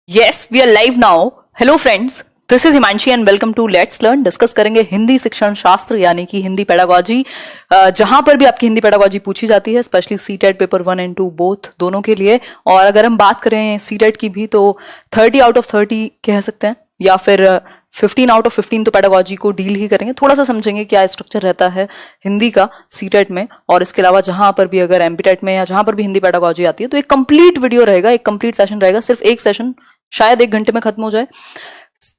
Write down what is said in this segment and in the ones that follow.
Yes, we are live now. Hello friends, this is Himanshi and welcome to let's learn. Discuss करेंगे हिंदी शिक्षण शास्त्र यानी कि हिंदी पेडागोजी, जहां पर भी आपकी हिंदी पेडागोजी पूछी जाती है, specially CTET paper 1 and 2 both दोनों के लिए। और अगर हम बात करें सीटेट की भी तो 30 आउट ऑफ 30 कह सकते हैं, या फिर 15 आउट ऑफ 15 तो पेडागोजी को डील ही करेंगे। थोड़ा सा समझेंगे क्या स्ट्रक्चर रहता है हिंदी का सीटेट में, और इसके अलावा जहां पर भी अगर एमपीटेट में या जहां पर भी हिंदी पेडागोजी आती है तो एक कंप्लीट वीडियो रहेगा, एक कंप्लीट सेशन रहेगा। सिर्फ एक सेशन शायद 1 घंटे में खत्म हो जाए।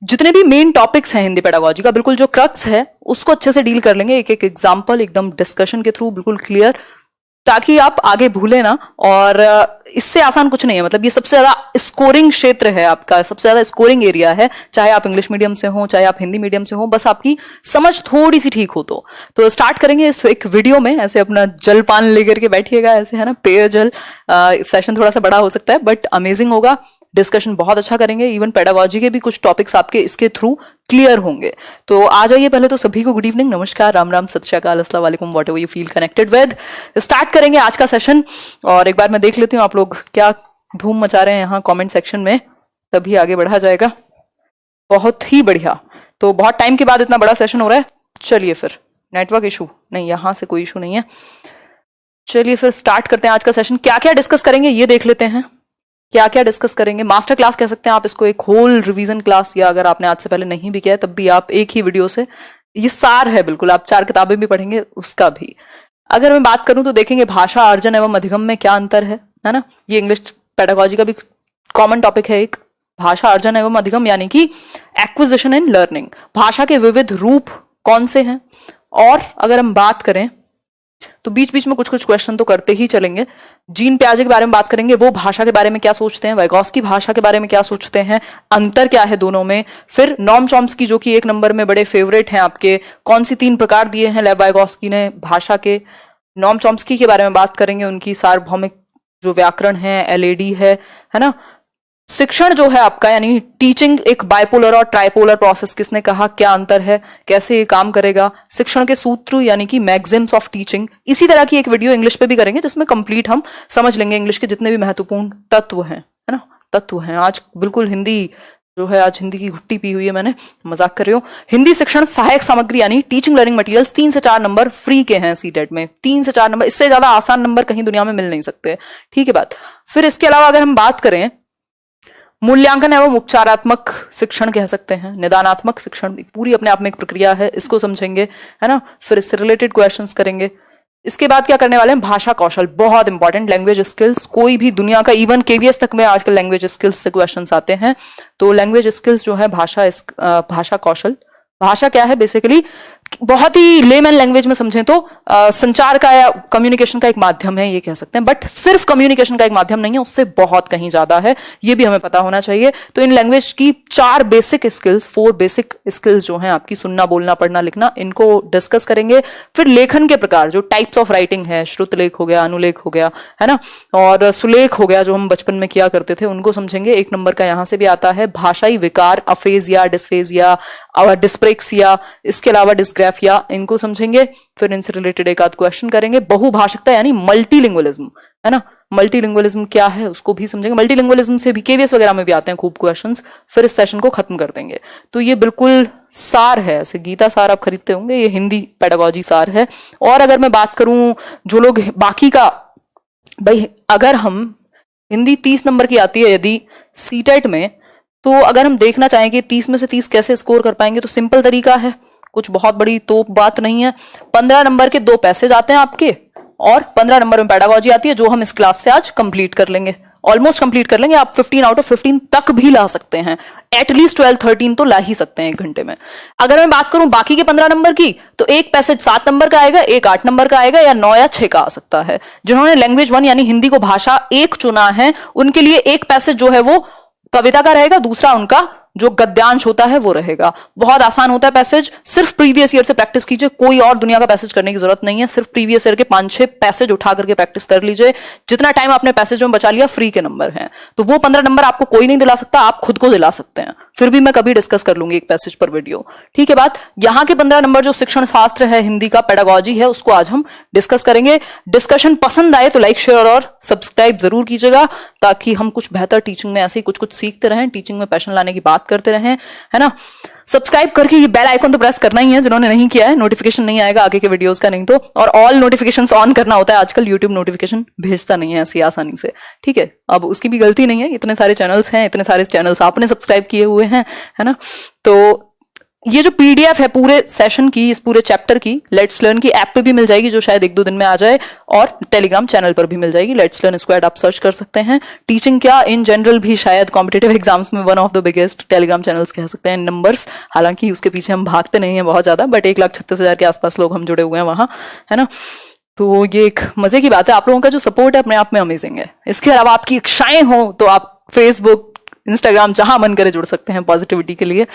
जितने भी मेन टॉपिक्स हैं हिंदी पेडागोजी का, बिल्कुल जो क्रक्स है उसको अच्छे से डील कर लेंगे, एक एक एग्जांपल एकदम डिस्कशन के थ्रू, बिल्कुल क्लियर, ताकि आप आगे भूले ना। और इससे आसान कुछ नहीं है, मतलब ये सबसे ज्यादा स्कोरिंग क्षेत्र है आपका, सबसे ज्यादा स्कोरिंग एरिया है, चाहे आप इंग्लिश मीडियम से हो चाहे आप हिंदी मीडियम से हो, बस आपकी समझ थोड़ी सी ठीक हो तो स्टार्ट करेंगे इस एक वीडियो में। ऐसे अपना जलपान लेकर के बैठिएगा, ऐसे है ना, पेयजल। सेशन थोड़ा सा बड़ा हो सकता है बट अमेजिंग होगा, डिस्कशन बहुत अच्छा करेंगे। इवन पेडागोजी के भी कुछ टॉपिक्स आपके इसके थ्रू क्लियर होंगे। तो आ जाइए, पहले तो सभी को गुड इवनिंग, नमस्कार, राम राम, सत श्री अकाल, अस्सलाम वालेकुम, what ever you feel connected with. Start करेंगे आज का सेशन, और एक बार मैं देख लेती हूँ आप लोग क्या धूम मचा रहे हैं यहाँ कमेंट सेक्शन में, तभी आगे बढ़ा जाएगा। बहुत ही बढ़िया, तो बहुत टाइम के बाद इतना बड़ा सेशन हो रहा है। चलिए फिर, नेटवर्क इशू नहीं, यहाँ से कोई इशू नहीं है। चलिए फिर स्टार्ट करते हैं आज का सेशन। क्या क्या डिस्कस करेंगे ये देख लेते हैं। क्या क्या डिस्कस करेंगे, मास्टर क्लास कह सकते हैं आप इसको, एक होल रिवीजन क्लास, या अगर आपने आज से पहले नहीं भी किया है तब भी आप एक ही वीडियो से, ये सार है बिल्कुल, आप 4 किताबें भी पढ़ेंगे उसका भी। अगर मैं बात करूं तो देखेंगे भाषा अर्जन एवं अधिगम में क्या अंतर है ना। ये इंग्लिश पेडागोजी का भी कॉमन टॉपिक है एक, भाषा अर्जन एवं अधिगम यानी कि एक्विजिशन एंड लर्निंग, भाषा के विविध रूप कौन से हैं। और अगर हम बात करें तो बीच बीच में कुछ कुछ क्वेश्चन तो करते ही चलेंगे। जीन पियाजे के बारे में बात करेंगे, वो भाषा के बारे में क्या सोचते हैं, वाइगॉस्की भाषा के बारे में क्या सोचते हैं, अंतर क्या है दोनों में। फिर नॉम चॉम्स्की जो कि 1 नंबर में बड़े फेवरेट हैं आपके, कौन सी 3 प्रकार दिए हैं लेव वाइगॉस्की ने भाषा के। नॉम चॉम्स्की के बारे में बात करेंगे, उनकी सार्वभौमिक जो व्याकरण है, एलएडी है ना। शिक्षण जो है आपका यानी टीचिंग एक बाइपोलर और ट्राइपोलर प्रोसेस, किसने कहा, क्या अंतर है, कैसे ये काम करेगा। शिक्षण के सूत्र यानी कि मैग्जिम्स ऑफ टीचिंग, इसी तरह की एक वीडियो इंग्लिश पे भी करेंगे जिसमें कंप्लीट हम समझ लेंगे इंग्लिश के जितने भी महत्वपूर्ण तत्व हैं, है ना, तत्व हैं। आज बिल्कुल हिंदी जो है, आज हिंदी की घुट्टी पी हुई है मैंने, मजाक कर रही हूँ। हिंदी शिक्षण सहायक सामग्री यानी टीचिंग लर्निंग मटेरियल्स 3 से 4 नंबर फ्री के हैं सीटेट में, 3 से 4 नंबर, इससे ज्यादा आसान नंबर कहीं दुनिया में मिल नहीं सकते, ठीक है बात। फिर इसके अलावा अगर हम बात करें मूल्यांकन एवं उपचारात्मक शिक्षण कह सकते हैं, निदानात्मक शिक्षण पूरी अपने आप में एक प्रक्रिया है, इसको समझेंगे, है ना। फिर इससे रिलेटेड क्वेश्चंस करेंगे। इसके बाद क्या करने वाले हैं, भाषा कौशल, बहुत इंपॉर्टेंट, लैंग्वेज स्किल्स। कोई भी दुनिया का, इवन केवीएस तक में आजकल लैंग्वेज स्किल्स से क्वेश्चंस आते हैं। तो लैंग्वेज स्किल्स जो है, भाषा कौशल, भाषा क्या है बेसिकली, बहुत ही लेमैन लैंग्वेज में समझें तो संचार का या कम्युनिकेशन का एक माध्यम है ये कह सकते हैं, बट सिर्फ कम्युनिकेशन का एक माध्यम नहीं है, उससे बहुत कहीं ज्यादा है, ये भी हमें पता होना चाहिए। तो इन लैंग्वेज की 4 बेसिक स्किल्स, 4 बेसिक स्किल्स जो हैं आपकी, सुनना, बोलना, पढ़ना, लिखना, इनको डिस्कस करेंगे। फिर लेखन के प्रकार, जो टाइप्स ऑफ राइटिंग है, श्रुत लेख हो गया, अनुलेख हो गया, है ना, और सुलेख हो गया जो हम बचपन में किया करते थे, उनको समझेंगे। 1 नंबर का यहां से भी आता है, भाषाई विकार, अफेजिया, डिस्फेजिया और डिस्प्रेक्सिया, इसके अलावा डिस्ग्राफिया, इनको समझेंगे। फिर इनसे रिलेटेड एक आध क्वेश्चन करेंगे। बहुभाषिकता यानी मल्टीलिंगुअलिज्म, है ना, मल्टीलिंगुअलिज्म क्या है उसको भी समझेंगे। मल्टीलिंगुअलिज्म से भी केवीएस वगैरह में भी आते हैं खूब क्वेश्चंस। फिर इस सेशन को खत्म कर देंगे। तो ये बिल्कुल सार है, ऐसे गीता सार आप खरीदते होंगे, ये हिंदी पेडागोजी सार है। और अगर मैं बात करूं जो लोग बाकी का, भाई अगर हम हिंदी 30 नंबर की आती है यदि सीटेट में, तो अगर हम देखना चाहें कि 30 में से 30 कैसे स्कोर कर पाएंगे, तो सिंपल तरीका है, कुछ बहुत बड़ी तो बात नहीं है। 15 नंबर के 2 पैसेज आते हैं आपके, और 15 नंबर में पेडागोजी आती है, जो हम इस क्लास से आज कंप्लीट कर लेंगे, ऑलमोस्ट कंप्लीट कर लेंगे। आप 15 आउट ऑफ 15 तक भी ला सकते हैं, एटलीस्ट 12-13 तो ला ही सकते हैं 1 घंटे में। अगर मैं बात करूं बाकी के 15 नंबर की, तो एक पैसेज 7 नंबर का आएगा, एक 8 नंबर का आएगा, या 9 या 6 का आ सकता है। जिन्होंने लैंग्वेज 1 यानी हिंदी को भाषा 1 चुना है, उनके लिए एक पैसेज जो है वो कविता का रहेगा, दूसरा उनका जो गद्यांश होता है वो रहेगा। बहुत आसान होता है पैसेज, सिर्फ प्रीवियस ईयर से प्रैक्टिस कीजिए, कोई और दुनिया का पैसेज करने की जरूरत नहीं है, सिर्फ प्रीवियस ईयर के 5-6 पैसेज उठा करके प्रैक्टिस कर लीजिए। जितना टाइम आपने पैसेज में बचा लिया, फ्री के नंबर हैं, तो वो 15 नंबर आपको कोई नहीं दिला सकता, आप खुद को दिला सकते हैं। फिर भी मैं कभी डिस्कस कर लूंगी एक पैसेज पर वीडियो। ठीक है बात। यहाँ के 15 नंबर जो शिक्षण शास्त्र है हिंदी का, पेडागॉजी है, उसको आज हम डिस्कस करेंगे। डिस्कशन पसंद आए तो लाइक शेयर और सब्सक्राइब जरूर कीजिएगा, ताकि हम कुछ बेहतर टीचिंग में ऐसे ही कुछ कुछ सीखते रहें, टीचिंग में पैशन लाने की बात करते रहें, है ना। सब्सक्राइब करके ये बेल आइकन तो प्रेस करना ही है, जिन्होंने नहीं किया है नोटिफिकेशन नहीं आएगा आगे के वीडियोस का, नहीं तो। और ऑल नोटिफिकेशंस ऑन करना होता है, आजकल यूट्यूब नोटिफिकेशन भेजता नहीं है ऐसी आसानी से। ठीक है, अब उसकी भी गलती नहीं है, इतने सारे चैनल्स हैं, इतने सारे चैनल्स आपने सब्सक्राइब किए हुए हैं, है ना। तो ये जो पीडीएफ है पूरे सेशन की, इस पूरे चैप्टर की, लेट्स लर्न की ऐप पे भी मिल जाएगी, जो शायद 1-2 दिन में आ जाए, और टेलीग्राम चैनल पर भी मिल जाएगी, लेट्स लर्न स्क्वाड आप सर्च कर सकते हैं। टीचिंग क्या इन जनरल भी शायद कॉम्पिटेटिव एग्जाम्स में one of the biggest Telegram channels कह सकते हैं नंबर्स। हालांकि उसके पीछे हम भागते नहीं है बहुत ज्यादा, बट 1,36,000 के आसपास लोग हम जुड़े हुए हैं वहां, है ना। तो ये एक मजे की बात है, आप लोगों का जो सपोर्ट है अपने आप में अमेजिंग है। इसके अलावा आपकी इच्छाएं हो तो आप फेसबुक, इंस्टाग्राम, जहां मन करे जुड़ सकते हैं पॉजिटिविटी के लिए।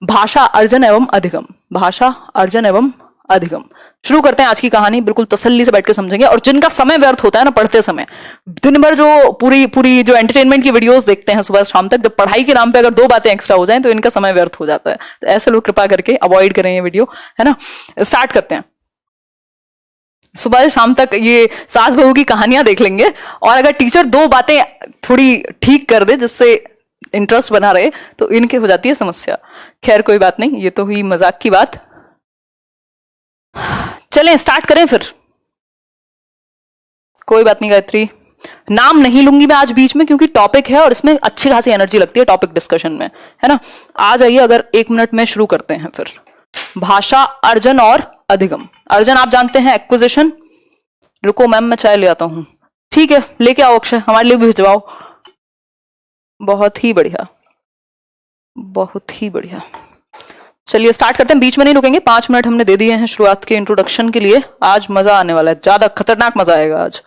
भाषा अर्जन एवं अधिगम, भाषा अर्जन एवं अधिगम। शुरू करते हैं आज की कहानी, बिल्कुल तसल्ली से बैठ के समझेंगे। और जिनका समय व्यर्थ होता है ना पढ़ते समय, दिन भर जो पूरी जो एंटरटेनमेंट की वीडियोस देखते हैं सुबह शाम तक, जब पढ़ाई के नाम पे अगर 2 बातें एक्स्ट्रा हो जाएं तो इनका समय व्यर्थ हो जाता है। तो ऐसे लोग कृपा करके अवॉइड करें ये वीडियो, है ना। स्टार्ट करते हैं। सुबह से शाम तक ये सास बहू की कहानियां देख लेंगे, और अगर टीचर 2 बातें थोड़ी ठीक कर दे जिससे इंटरेस्ट बना रहे, तो इनके हो जाती है समस्या। खैर कोई बात नहीं, ये तो हुई मजाक की बात। चलें स्टार्ट करें फिर। कोई बात नहीं गायत्री, नाम नहीं लूंगी मैं आज बीच में, क्योंकि टॉपिक है और इसमें अच्छी खासी एनर्जी लगती है टॉपिक डिस्कशन में, है ना। आ जाइए, अगर 1 मिनट में शुरू करते हैं फिर। भाषा अर्जन और अधिगम। अर्जन आप जानते हैं एक्विजिशन। रुको मैम मैं चाय ले आता हूं। ठीक है लेके आओ अक्षय, हमारे लिए भी भिजवाओ। बहुत ही बढ़िया, बहुत ही बढ़िया। चलिए स्टार्ट करते हैं, बीच में नहीं रुकेंगे। 5 मिनट हमने दे दिए हैं शुरुआत के इंट्रोडक्शन के लिए। आज मजा आने वाला है, ज्यादा खतरनाक मजा आएगा आज।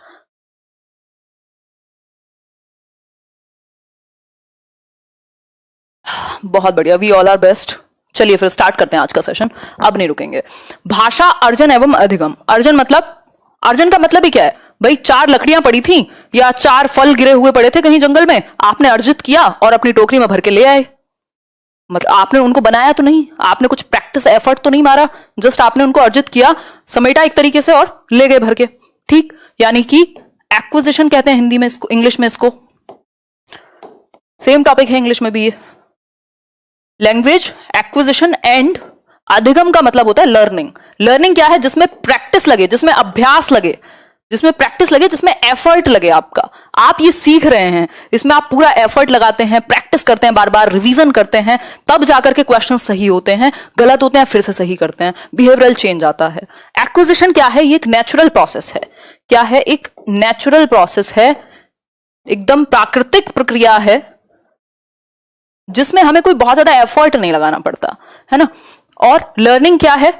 बहुत बढ़िया, वी ऑल आर बेस्ट। चलिए फिर स्टार्ट करते हैं आज का सेशन, अब नहीं रुकेंगे। भाषा अर्जन एवं अधिगम। अर्जन मतलब, अर्जन का मतलब ही क्या है भाई? 4 लकड़ियां पड़ी थी या 4 फल गिरे हुए पड़े थे कहीं जंगल में, आपने अर्जित किया और अपनी टोकरी में भर के ले आए। मतलब आपने उनको बनाया तो नहीं, आपने कुछ प्रैक्टिस एफर्ट तो नहीं मारा, जस्ट आपने उनको अर्जित किया, समेटा एक तरीके से और ले गए भर के। ठीक, यानी कि एक्विजिशन कहते हैं हिंदी में इसको, इंग्लिश में इसको। सेम टॉपिक है इंग्लिश में भी ये। लैंग्वेज एक्विजिशन एंड अधिगम का मतलब होता है लर्निंग। लर्निंग क्या है? जिसमें प्रैक्टिस लगे, जिसमें अभ्यास लगे, जिसमें प्रैक्टिस लगे, जिसमें एफर्ट लगे आपका। आप ये सीख रहे हैं, इसमें आप पूरा एफर्ट लगाते हैं, प्रैक्टिस करते हैं, बार बार रिवीजन करते हैं, तब जाकर के क्वेश्चन सही होते हैं। गलत होते हैं फिर से सही करते हैं, बिहेवियरल चेंज आता है। एक्विजिशन क्या है? ये एक नेचुरल प्रोसेस है। क्या है? एक नेचुरल प्रोसेस है, एकदम प्राकृतिक प्रक्रिया है, जिसमें हमें कोई बहुत ज्यादा एफर्ट नहीं लगाना पड़ता, है ना। और लर्निंग क्या है?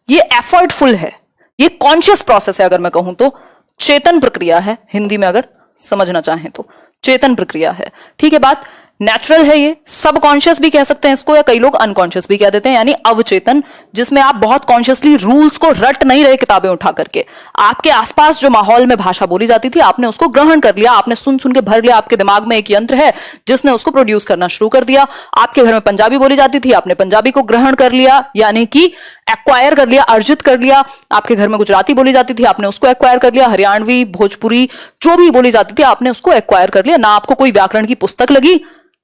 ये एफर्टफुल है, ये कॉन्शियस प्रोसेस है। अगर मैं कहूं तो चेतन प्रक्रिया है, हिंदी में अगर समझना चाहें तो चेतन प्रक्रिया है। ठीक है बात। नेचुरल है, ये सबकॉन्शियस भी कह सकते हैं इसको, या कई लोग अनकॉन्शियस भी कह देते हैं, यानी अवचेतन, जिसमें आप बहुत कॉन्शियसली रूल्स को रट नहीं रहे किताबें उठा करके। आपके आसपास जो माहौल में भाषा बोली जाती थी, आपने उसको ग्रहण कर लिया, आपने सुन सुन के भर लिया। आपके दिमाग में एक यंत्र है जिसने उसको प्रोड्यूस करना शुरू कर दिया। आपके घर में पंजाबी बोली जाती थी, आपने पंजाबी को ग्रहण कर लिया, यानी कि एक्वायर कर लिया, अर्जित कर लिया। आपके घर में गुजराती बोली जाती थी, आपने उसको एक्वायर कर लिया। हरियाणवी, भोजपुरी, जो भी बोली जाती थी आपने उसको एक्वायर कर लिया। ना आपको कोई व्याकरण की पुस्तक लगी,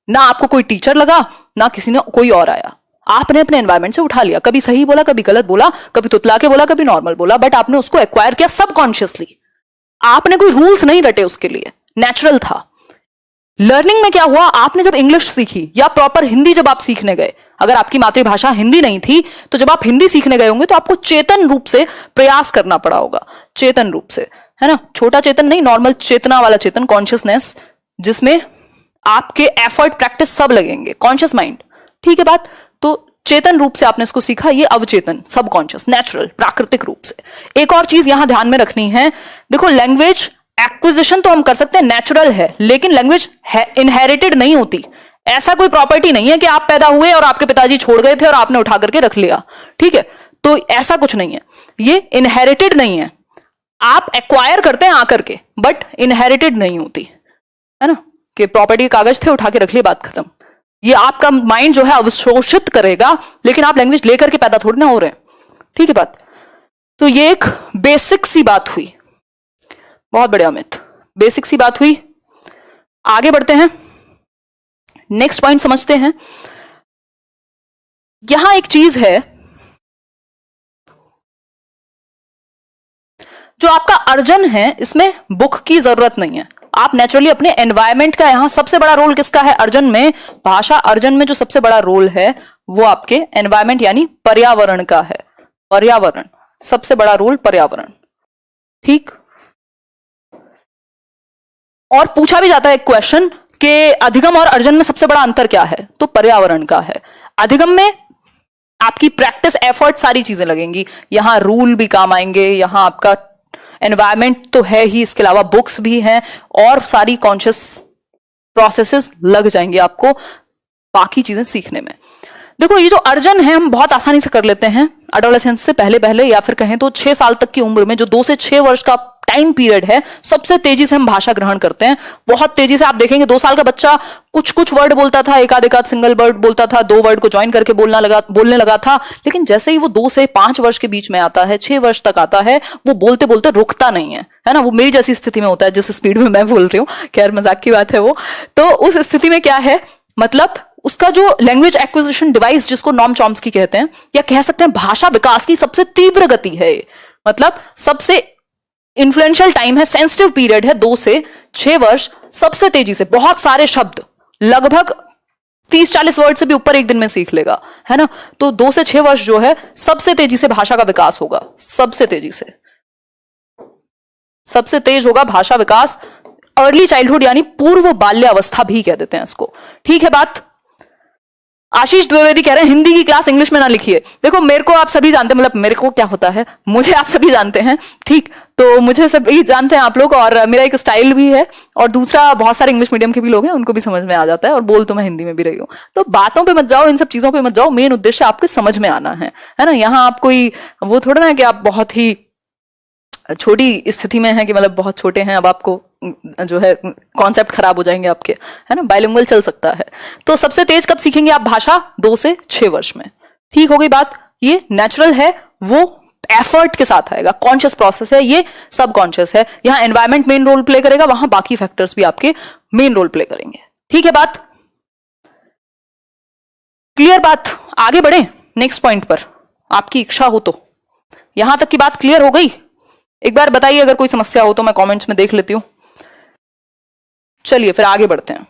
ना आपको कोई टीचर लगा, ना किसी ने कोई और आया, आपने अपने एनवायरमेंट से उठा लिया। कभी सही बोला, कभी गलत बोला, कभी तुतला के बोला, कभी नॉर्मल बोला, बट आपने उसको एक्वायर किया सबकॉन्शियसली। आपने कोई रूल्स नहीं रटे उसके लिए, नेचुरल था। लर्निंग में क्या हुआ? आपने जब इंग्लिश सीखी या प्रॉपर हिंदी जब आप सीखने गए, अगर आपकी मातृभाषा हिंदी नहीं थी तो जब आप हिंदी सीखने गए होंगे तो आपको चेतन रूप से प्रयास करना पड़ा होगा, चेतन रूप से, है ना। छोटा चेतन नहीं, नॉर्मल चेतना वाला चेतन, कॉन्शियसनेस, जिसमें आपके एफर्ट, प्रैक्टिस सब लगेंगे, कॉन्शियस माइंड। ठीक है बात। तो चेतन रूप से आपने इसको सीखा, ये अवचेतन, सबकॉन्शियस, नेचुरल, प्राकृतिक रूप से। एक और चीज यहां ध्यान में रखनी है, देखो लैंग्वेज एक्विजिशन तो हम कर सकते हैं, नेचुरल है, लेकिन लैंग्वेज इनहेरिटेड नहीं होती। ऐसा कोई प्रॉपर्टी नहीं है कि आप पैदा हुए और आपके पिताजी छोड़ गए थे और आपने उठा करके रख लिया। ठीक है, तो ऐसा कुछ नहीं है, ये इनहेरिटेड नहीं है। आप एक्वायर करते हैं आकर के, बट इनहेरिटेड नहीं होती, है ना। कि प्रॉपर्टी कागज थे, उठा के रख लिए, बात खत्म। ये आपका माइंड जो है अवशोषित करेगा, लेकिन आप लैंग्वेज लेकर के पैदा थोड़ी ना हो रहे हैं। ठीक है बात। तो ये एक बेसिक सी बात हुई, बहुत बढ़िया अमित, बेसिक सी बात हुई। आगे बढ़ते हैं, नेक्स्ट पॉइंट समझते हैं। यहां एक चीज है, जो आपका अर्जन है इसमें बुक की जरूरत नहीं है। आप नेचुरली अपने एनवायरमेंट का, यहां सबसे बड़ा रोल किसका है अर्जन में, भाषा अर्जन में जो सबसे बड़ा रोल है वो आपके एनवायरमेंट यानी पर्यावरण का है। पर्यावरण, सबसे बड़ा रोल पर्यावरण। ठीक। और पूछा भी जाता है एक क्वेश्चन कि अधिगम और अर्जन में सबसे बड़ा अंतर क्या है, तो पर्यावरण का है। अधिगम में आपकी प्रैक्टिस, एफर्ट, सारी चीजें लगेंगी, यहां रूल भी काम आएंगे, यहां आपका एनवायरमेंट तो है ही, इसके अलावा बुक्स भी हैं और सारी कॉन्शियस प्रोसेसेस लग जाएंगे आपको बाकी चीजें सीखने में। देखो ये जो अर्जन है हम बहुत आसानी से कर लेते हैं एडोलेसेंस से पहले पहले, या फिर कहें तो 6 साल तक की उम्र में, जो 2 से 6 वर्ष का टाइम पीरियड है, सबसे तेजी से हम भाषा ग्रहण करते हैं। बहुत तेजी से आप देखेंगे 2 साल का बच्चा कुछ कुछ वर्ड बोलता था, एक आध सिंगल वर्ड बोलता था, 2 वर्ड को ज्वाइन करके बोलने लगा था। लेकिन जैसे ही वो 2 से 5 वर्ष के बीच में आता है, 6 वर्ष तक आता है, वो बोलते बोलते रुकता नहीं है ना। वो मेरी जैसी स्थिति में होता है जिस स्पीड में मैं बोल रही हूँ, खैर मजाक की बात है वो। तो उस स्थिति में क्या है, मतलब उसका जो लैंग्वेज एक्विजिशन डिवाइस, जिसको नॉम चॉम्स्की कहते हैं, या कह सकते हैं भाषा विकास की सबसे तीव्र गति है, मतलब सबसे इन्फ्लुएंशियल टाइम है, सेंसिटिव पीरियड है, 2 से 6 वर्ष। सबसे तेजी से बहुत सारे शब्द, लगभग 30-40 वर्ड से भी ऊपर एक दिन में सीख लेगा, है ना। तो 2 से 6 वर्ष जो है सबसे तेजी से भाषा का विकास होगा, सबसे तेजी से, सबसे तेज होगा भाषा विकास। अर्ली चाइल्डहुड यानी पूर्व बाल्यावस्था भी कह देते हैं इसको। ठीक है बात। आशीष द्विवेदी कह रहे हैं हिंदी की क्लास इंग्लिश में ना लिखिए। देखो मेरे को आप सभी जानते हैं, मतलब मेरे को क्या होता है, मुझे आप सभी जानते हैं, ठीक। तो मुझे सभी जानते हैं आप लोग, और मेरा एक स्टाइल भी है, और दूसरा बहुत सारे इंग्लिश मीडियम के भी लोग हैं, उनको भी समझ में आ जाता है, और बोल तो मैं हिंदी में भी रही हूँ। तो बातों पे मत जाओ, इन सब चीजों पे मत जाओ, मेन उद्देश्य आपके समझ में आना है ना। यहाँ आप कोई वो थोड़ा ना कि आप बहुत ही छोटी स्थिति में है कि मतलब बहुत छोटे हैं, अब आपको जो है कॉन्सेप्ट खराब हो जाएंगे आपके, है ना। बाइलिंगुअल चल सकता है। तो सबसे तेज कब सीखेंगे आप भाषा, 2 से 6 वर्ष में। ठीक हो गई बात। ये नेचुरल है, वो एफर्ट के साथ आएगा, कॉन्शियस प्रोसेस है, ये सब कॉन्शियस है। यहां एनवायरमेंट मेन रोल प्ले करेगा, वहां बाकी फैक्टर्स भी आपके मेन रोल प्ले करेंगे। ठीक है बात, क्लियर बात। आगे बढ़े नेक्स्ट पॉइंट पर, आपकी इच्छा हो तो। यहां तक की बात क्लियर हो गई? एक बार बताइए, अगर कोई समस्या हो तो मैं कमेंट्स में देख लेती हूं। चलिए फिर आगे बढ़ते हैं।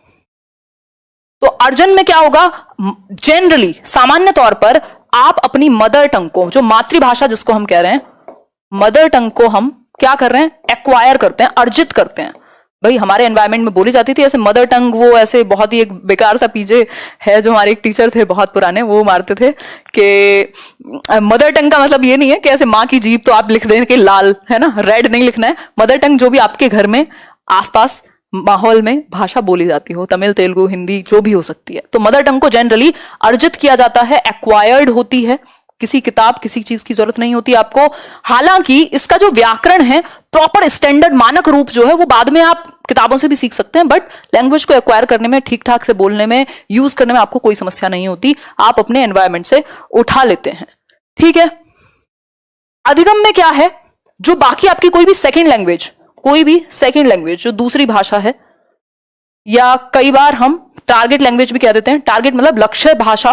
तो अर्जन में क्या होगा, जनरली सामान्य तौर पर आप अपनी मदर टंग को, जो मातृभाषा जिसको हम कह रहे हैं, मदर टंग को हम क्या कर रहे हैं, एक्वायर करते हैं, अर्जित करते हैं। भाई हमारे एनवायरनमेंट में बोली जाती थी ऐसे मदर टंग, वो ऐसे बहुत ही एक बेकार सा पीछे है, जो हमारे एक टीचर थे बहुत पुराने, वो मारते थे कि मदर टंग का मतलब ये नहीं है कि ऐसे माँ की जीभ तो आप लिख दें कि लाल, है ना, रेड नहीं लिखना है। मदर टंग जो भी आपके घर में आसपास माहौल में भाषा बोली जाती हो, तमिल, तेलुगु, हिंदी, जो भी हो सकती है। तो मदर टंग को जनरली अर्जित किया जाता है, एक्वायर्ड होती है, किसी किताब किसी चीज की जरूरत नहीं होती आपको। हालांकि इसका जो व्याकरण है, प्रॉपर स्टैंडर्ड मानक रूप जो है, वो बाद में आप किताबों से भी सीख सकते हैं, बट लैंग्वेज को एक्वायर करने में, ठीक ठाक से बोलने में, यूज करने में आपको कोई समस्या नहीं होती, आप अपने एनवायरमेंट से उठा लेते हैं। ठीक है। अधिगम में क्या है, जो बाकी आपकी कोई भी सेकेंड लैंग्वेज, कोई भी सेकेंड लैंग्वेज जो दूसरी भाषा है, या कई बार हम टारगेट लैंग्वेज भी कह देते हैं। टारगेट मतलब लक्ष्य भाषा।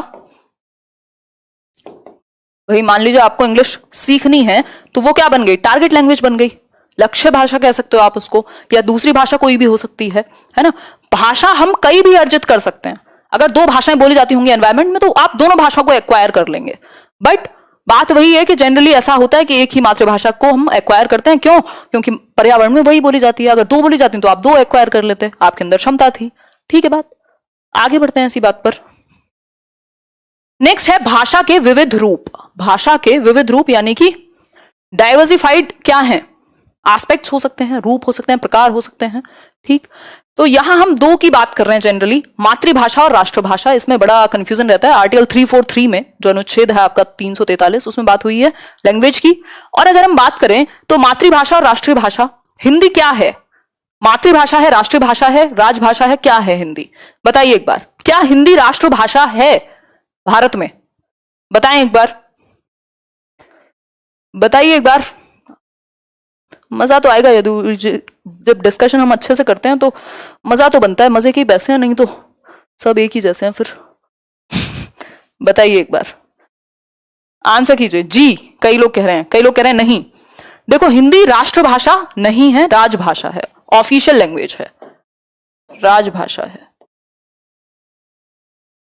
भाई मान लीजिए आपको इंग्लिश सीखनी है, तो वो क्या बन गई, टारगेट लैंग्वेज बन गई, लक्ष्य भाषा कह सकते हो आप उसको, या दूसरी भाषा कोई भी हो सकती है ना। भाषा हम कई भी अर्जित कर सकते हैं। अगर 2 भाषाएं बोली जाती होंगी एनवायरमेंट में, तो आप दोनों भाषाओं को एक्वायर कर लेंगे। बट बात वही है कि जनरली ऐसा होता है कि एक ही मातृभाषा को हम एक्वायर करते हैं। क्यों? क्योंकि पर्यावरण में वही बोली जाती है। अगर 2 बोली जाती तो आप 2 एक्वायर कर लेते, आपके अंदर क्षमता थी। ठीक है बात। आगे बढ़ते हैं इसी बात पर। नेक्स्ट है भाषा के विविध रूप। भाषा के विविध रूप यानी कि डाइवर्सिफाइड क्या है, एस्पेक्ट्स हो सकते हैं, रूप हो सकते हैं, प्रकार हो सकते हैं। ठीक। तो यहां हम 2 की बात कर रहे हैं जनरली, मातृभाषा और राष्ट्रभाषा। इसमें बड़ा कंफ्यूजन रहता है। आर्टिकल 343 में जो अनुच्छेद है आपका 343, उसमें बात हुई है लैंग्वेज की। और अगर हम बात करें तो मातृभाषा और राष्ट्रीय भाषा, हिंदी क्या है, मातृभाषा है, राष्ट्रीय भाषा है, राजभाषा है, क्या है हिंदी, बताइए एक बार। क्या हिंदी राष्ट्रभाषा है भारत में? बताएं एक बार, बताइए एक बार। मजा तो आएगा यदि जब डिस्कशन हम अच्छे से करते हैं तो मजा तो बनता है, मजे के पैसे हैं, नहीं तो सब एक ही जैसे हैं फिर। बताइए एक बार, आंसर कीजिए। जी कई लोग कह रहे हैं, कई लोग कह रहे हैं नहीं। देखो, हिंदी राष्ट्रभाषा नहीं है, राजभाषा है, ऑफिशियल लैंग्वेज है, राजभाषा है।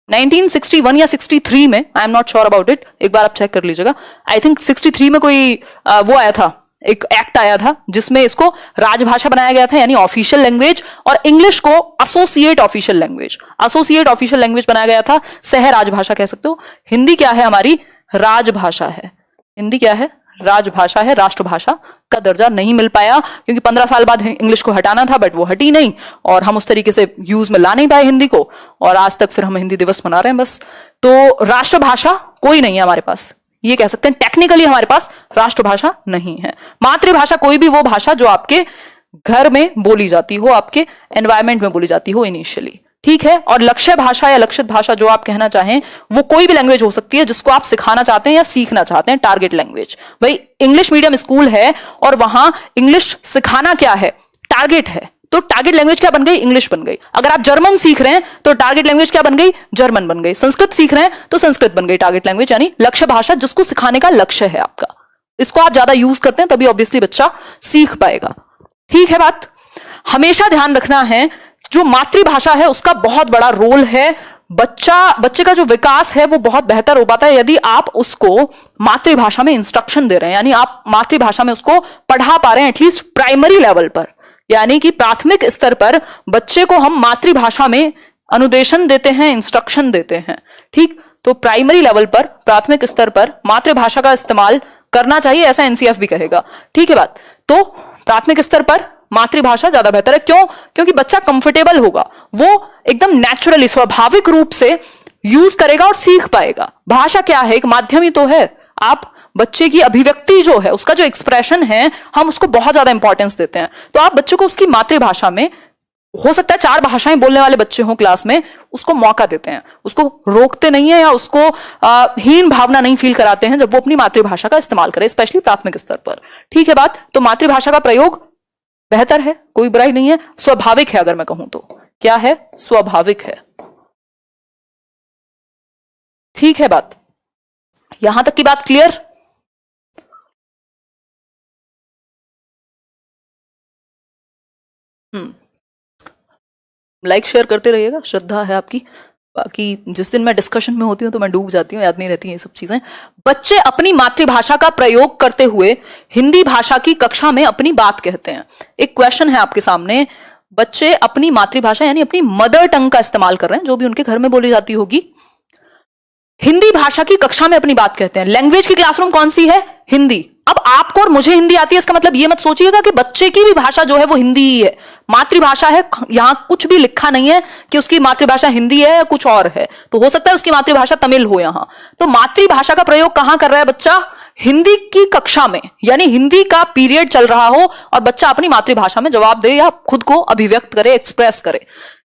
1961 या 63 में, I am not sure about it, एक बार आप चेक कर लीजिएगा। आई थिंक 63 में कोई वो आया था, एक एक्ट आया था जिसमें इसको राजभाषा बनाया गया था, यानी ऑफिशियल लैंग्वेज, और इंग्लिश को associate official language, associate official language बनाया गया था। सह राजभाषा कह सकते हो। हिंदी क्या है हमारी? राजभाषा है। हिंदी क्या है? राजभाषा है। राष्ट्रभाषा का दर्जा नहीं मिल पाया क्योंकि 15 साल बाद इंग्लिश को हटाना था, बट वो हटी नहीं और हम उस तरीके से यूज में ला नहीं पाए हिंदी को, और आज तक फिर हम हिंदी दिवस मना रहे हैं बस। तो राष्ट्रभाषा कोई नहीं है हमारे पास, ये कह सकते हैं टेक्निकली हमारे पास राष्ट्रभाषा नहीं है। मातृभाषा कोई भी वो भाषा जो आपके घर में बोली जाती हो, आपके एनवायरमेंट में बोली जाती हो इनिशियली, ठीक है। और लक्ष्य भाषा या लक्षित भाषा जो आप कहना चाहें, वो कोई भी लैंग्वेज हो सकती है जिसको आप सिखाना चाहते हैं या सीखना चाहते हैं। टारगेट लैंग्वेज, भाई इंग्लिश मीडियम स्कूल है और वहां इंग्लिश सिखाना क्या है? टारगेट है, तो टारगेट लैंग्वेज क्या बन गई? इंग्लिश बन गई। अगर आप जर्मन सीख रहे हैं तो टारगेट लैंग्वेज क्या बन गई? जर्मन बन गई। संस्कृत सीख रहे हैं तो संस्कृत बन गई टारगेट लैंग्वेज, यानी लक्ष्य भाषा जिसको सिखाने का लक्ष्य है आपका। इसको आप ज्यादा यूज करते हैं तभी ऑब्वियसली बच्चा सीख पाएगा, ठीक है बात। हमेशा ध्यान रखना है, जो मातृभाषा है उसका बहुत बड़ा रोल है। बच्चे का जो विकास है वो बहुत बेहतर हो पाता है यदि आप उसको मातृभाषा में इंस्ट्रक्शन दे रहे हैं, यानी आप मातृभाषा में उसको पढ़ा पा रहे हैं एटलीस्ट प्राइमरी लेवल पर, यानी कि प्राथमिक स्तर पर बच्चे को हम मातृभाषा में अनुदेशन देते हैं, इंस्ट्रक्शन देते हैं, ठीक। तो प्राइमरी लेवल पर, प्राथमिक स्तर पर मातृभाषा का इस्तेमाल करना चाहिए, ऐसा एनसीएफ भी कहेगा, ठीक है बात। तो प्राथमिक स्तर पर मातृभाषा ज्यादा बेहतर है। क्यों? क्योंकि बच्चा कंफर्टेबल होगा, वो एकदम नेचुरली, स्वाभाविक रूप से यूज करेगा और सीख पाएगा। भाषा क्या है? एक माध्यम ही तो है। आप बच्चे की अभिव्यक्ति जो है, उसका जो एक्सप्रेशन है, हम उसको बहुत ज्यादा इंपॉर्टेंस देते हैं। तो आप बच्चे को उसकी मातृभाषा में, हो सकता है 4 भाषाएं बोलने वाले बच्चे हों क्लास में, उसको मौका देते हैं, उसको रोकते नहीं है या उसको हीन भावना नहीं फील कराते हैं जब वो अपनी मातृभाषा का इस्तेमाल करे, स्पेशली प्राथमिक स्तर पर, ठीक है बात। तो मातृभाषा का प्रयोग बेहतर है, कोई बुराई नहीं है, स्वाभाविक है। अगर मैं कहूं तो क्या है? स्वाभाविक है, ठीक है बात। यहां तक की बात क्लियर? लाइक शेयर करते रहिएगा, श्रद्धा है आपकी। बाकी जिस दिन मैं डिस्कशन में होती हूँ तो मैं डूब जाती हूँ, याद नहीं रहती ये सब चीजें। बच्चे अपनी मातृभाषा का प्रयोग करते हुए हिंदी भाषा की कक्षा में अपनी बात कहते हैं। एक क्वेश्चन है आपके सामने, बच्चे अपनी मातृभाषा यानी अपनी मदर टंग का इस्तेमाल कर रहे हैं, जो भी उनके घर में बोली जाती होगी, हिंदी भाषा की कक्षा में अपनी बात कहते हैं। लैंग्वेज की क्लासरूम कौन सी है? हिंदी। अब आपको और मुझे हिंदी आती है, इसका मतलब ये मत सोचिएगा कि बच्चे की भी भाषा जो है वो हिंदी ही है। मातृभाषा है, यहां कुछ भी लिखा नहीं है कि उसकी मातृभाषा हिंदी है या कुछ और है। तो हो सकता है उसकी मातृभाषा तमिल हो यहां। तो मातृभाषा का प्रयोग कहां कर रहा है बच्चा? हिंदी की कक्षा में, यानी हिंदी का पीरियड चल रहा हो और बच्चा अपनी मातृभाषा में जवाब दे या खुद को अभिव्यक्त करे, एक्सप्रेस करे।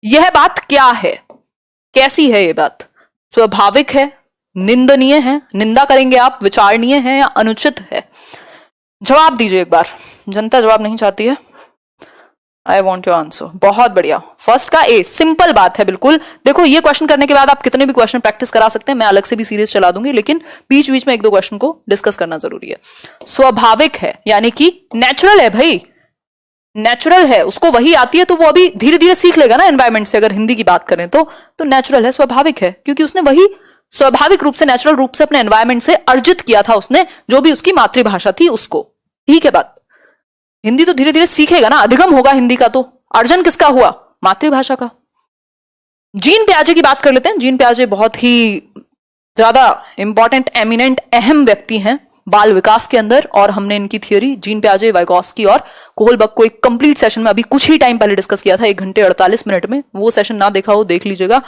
यह बात क्या है? कैसी है ये बात? स्वाभाविक है, निंदनीय है, निंदा करेंगे आप, विचारणीय है या अनुचित है? जवाब दीजिए एक बार। जनता जवाब नहीं चाहती है। I want your answer. बहुत बढ़िया, फर्स्ट का ए, सिंपल बात है बिल्कुल। देखो, ये क्वेश्चन करने के बाद आप कितने भी क्वेश्चन प्रैक्टिस करा सकते हैं, मैं अलग से भी सीरीज चला दूंगी, लेकिन बीच बीच में 1-2 क्वेश्चन को डिस्कस करना जरूरी है। स्वाभाविक है यानी कि नेचुरल है भाई, नेचुरल है, उसको वही आती है तो वो अभी धीरे धीरे सीख लेगा ना एनवायरमेंट से। अगर हिंदी की बात करें तो नेचुरल है, स्वाभाविक है, क्योंकि उसने वही स्वाभाविक रूप से, नेचुरल रूप से अपने एनवायरमेंट से अर्जित किया था उसने, जो भी उसकी मातृभाषा थी उसको, ठीक है बात। हिंदी तो धीरे धीरे सीखेगा ना, अधिगम होगा हिंदी का, तो अर्जन किसका हुआ? मातृभाषा का। जीन प्याजे की बात कर लेते हैं। जीन प्याजे बहुत ही ज्यादा इंपॉर्टेंट, एमिनेंट, अहम व्यक्ति हैं बाल विकास के अंदर, और हमने इनकी थियोरी जीन प्याजे, वाइगॉस्की और कोहलबर्ग को एक कंप्लीट सेशन में अभी कुछ ही टाइम पहले डिस्कस किया था, 1 घंटे 48 मिनट में। वो सेशन ना देखा हो देख लीजिएगा।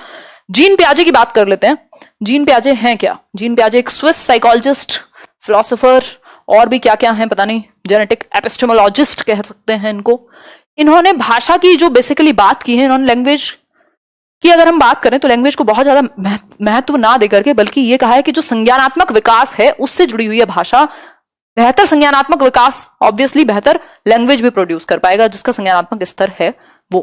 जीन प्याजे की बात कर लेते हैं। जीन प्याजे हैं क्या? जीन प्याजे एक स्विस साइकोलॉजिस्ट, फिलोसोफर, और भी क्या क्या है पता नहीं, जेनेटिक एपिस्टेमोलॉजिस्ट कह सकते हैं इनको। इन्होंने भाषा की जो बेसिकली बात की है, इन्होंने लैंग्वेज कि अगर हम बात करें तो लैंग्वेज को बहुत ज्यादा महत्व ना देकर के, बल्कि ये कहा है कि जो संज्ञानात्मक विकास है उससे जुड़ी हुई है भाषा। बेहतर संज्ञानात्मक विकास ऑब्वियसली बेहतर लैंग्वेज भी प्रोड्यूस कर पाएगा जिसका संज्ञानात्मक स्तर है वो।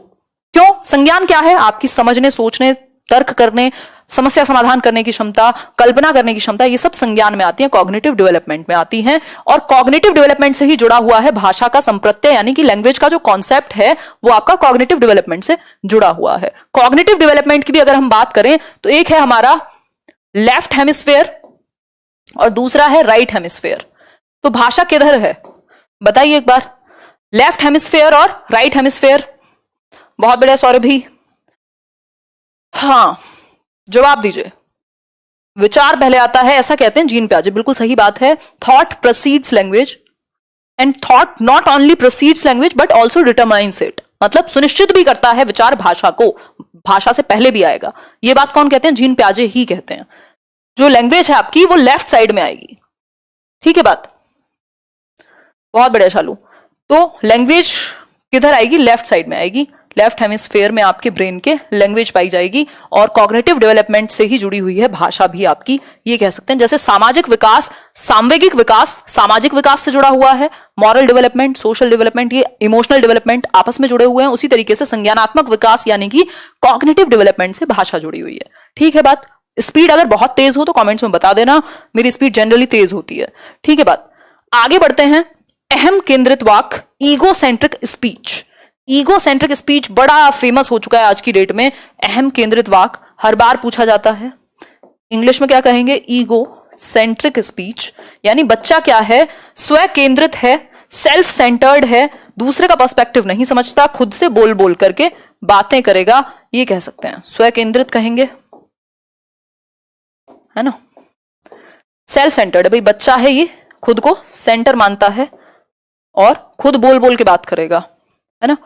क्यों? संज्ञान क्या है? आपकी समझने, सोचने, तर्क करने, समस्या समाधान करने की क्षमता, कल्पना करने की क्षमता, ये सब संज्ञान में आती है, कॉग्निटिव डेवलपमेंट में आती हैं। और कॉग्निटिव डेवलपमेंट से ही जुड़ा हुआ है भाषा का संप्रत्यय, यानी कि लैंग्वेज का जो कॉन्सेप्ट है वो आपका कॉग्निटिव डेवलपमेंट से जुड़ा हुआ है। कॉग्निटिव डेवलपमेंट की भी अगर हम बात करें तो एक है हमारा लेफ्ट हेमिस्फेयर और दूसरा है राइट हेमिस्फेयर। तो भाषा किधर है बताइए एक बार, लेफ्ट हेमिस्फेयर और राइट हेमिस्फेयर? बहुत बढ़िया सौरभी, हाँ जवाब दीजिए। विचार पहले आता है ऐसा कहते हैं जीन पियाजे, बिल्कुल सही बात है। Thought proceeds language and thought not only proceeds language but also determines it, मतलब सुनिश्चित भी करता है विचार भाषा को, भाषा से पहले भी आएगा। ये बात कौन कहते हैं? जीन पियाजे ही कहते हैं। जो लैंग्वेज है आपकी वो लेफ्ट साइड में आएगी, ठीक है बात? बहुत बढ़िया शालू। तो लैंग्वेज किधर आएगी? लेफ्ट साइड में आएगी, लेफ्ट हेमिस्फेयर में आपके ब्रेन के लैंग्वेज पाई जाएगी। और कॉग्निटिव डेवलपमेंट से ही जुड़ी हुई है भाषा भी आपकी, ये कह सकते हैं। जैसे सामाजिक विकास, सांवेगिक विकास सामाजिक विकास से जुड़ा हुआ है, मॉरल डेवलपमेंट, सोशल डेवलपमेंट, ये इमोशनल डेवलपमेंट आपस में जुड़े हुए हैं। उसी तरीके से संज्ञानात्मक विकास यानी कि कॉग्निटिव डेवलपमेंट से भाषा जुड़ी हुई है, ठीक है बात? स्पीड अगर बहुत तेज हो तो कॉमेंट्स में बता देना, मेरी स्पीड जनरली तेज होती है, ठीक है बात? आगे बढ़ते हैं। अहम केंद्रित वाक्य, ego centric speech. Ego centric speech बड़ा फेमस हो चुका है आज की डेट में। अहम केंद्रित वाक्य हर बार पूछा जाता है। इंग्लिश में क्या कहेंगे? ईगो सेंट्रिक स्पीच, यानी बच्चा क्या है? स्व केंद्रित है, सेल्फ सेंटर्ड है, दूसरे का पर्सपेक्टिव नहीं समझता, खुद से बोल बोल करके बातें करेगा, ये कह सकते हैं। स्व केंद्रित कहेंगे, है ना? सेल्फ सेंटर्ड, भाई बच्चा है ये खुद को सेंटर मानता है और खुद बोल बोल के बात करेगा, है ना?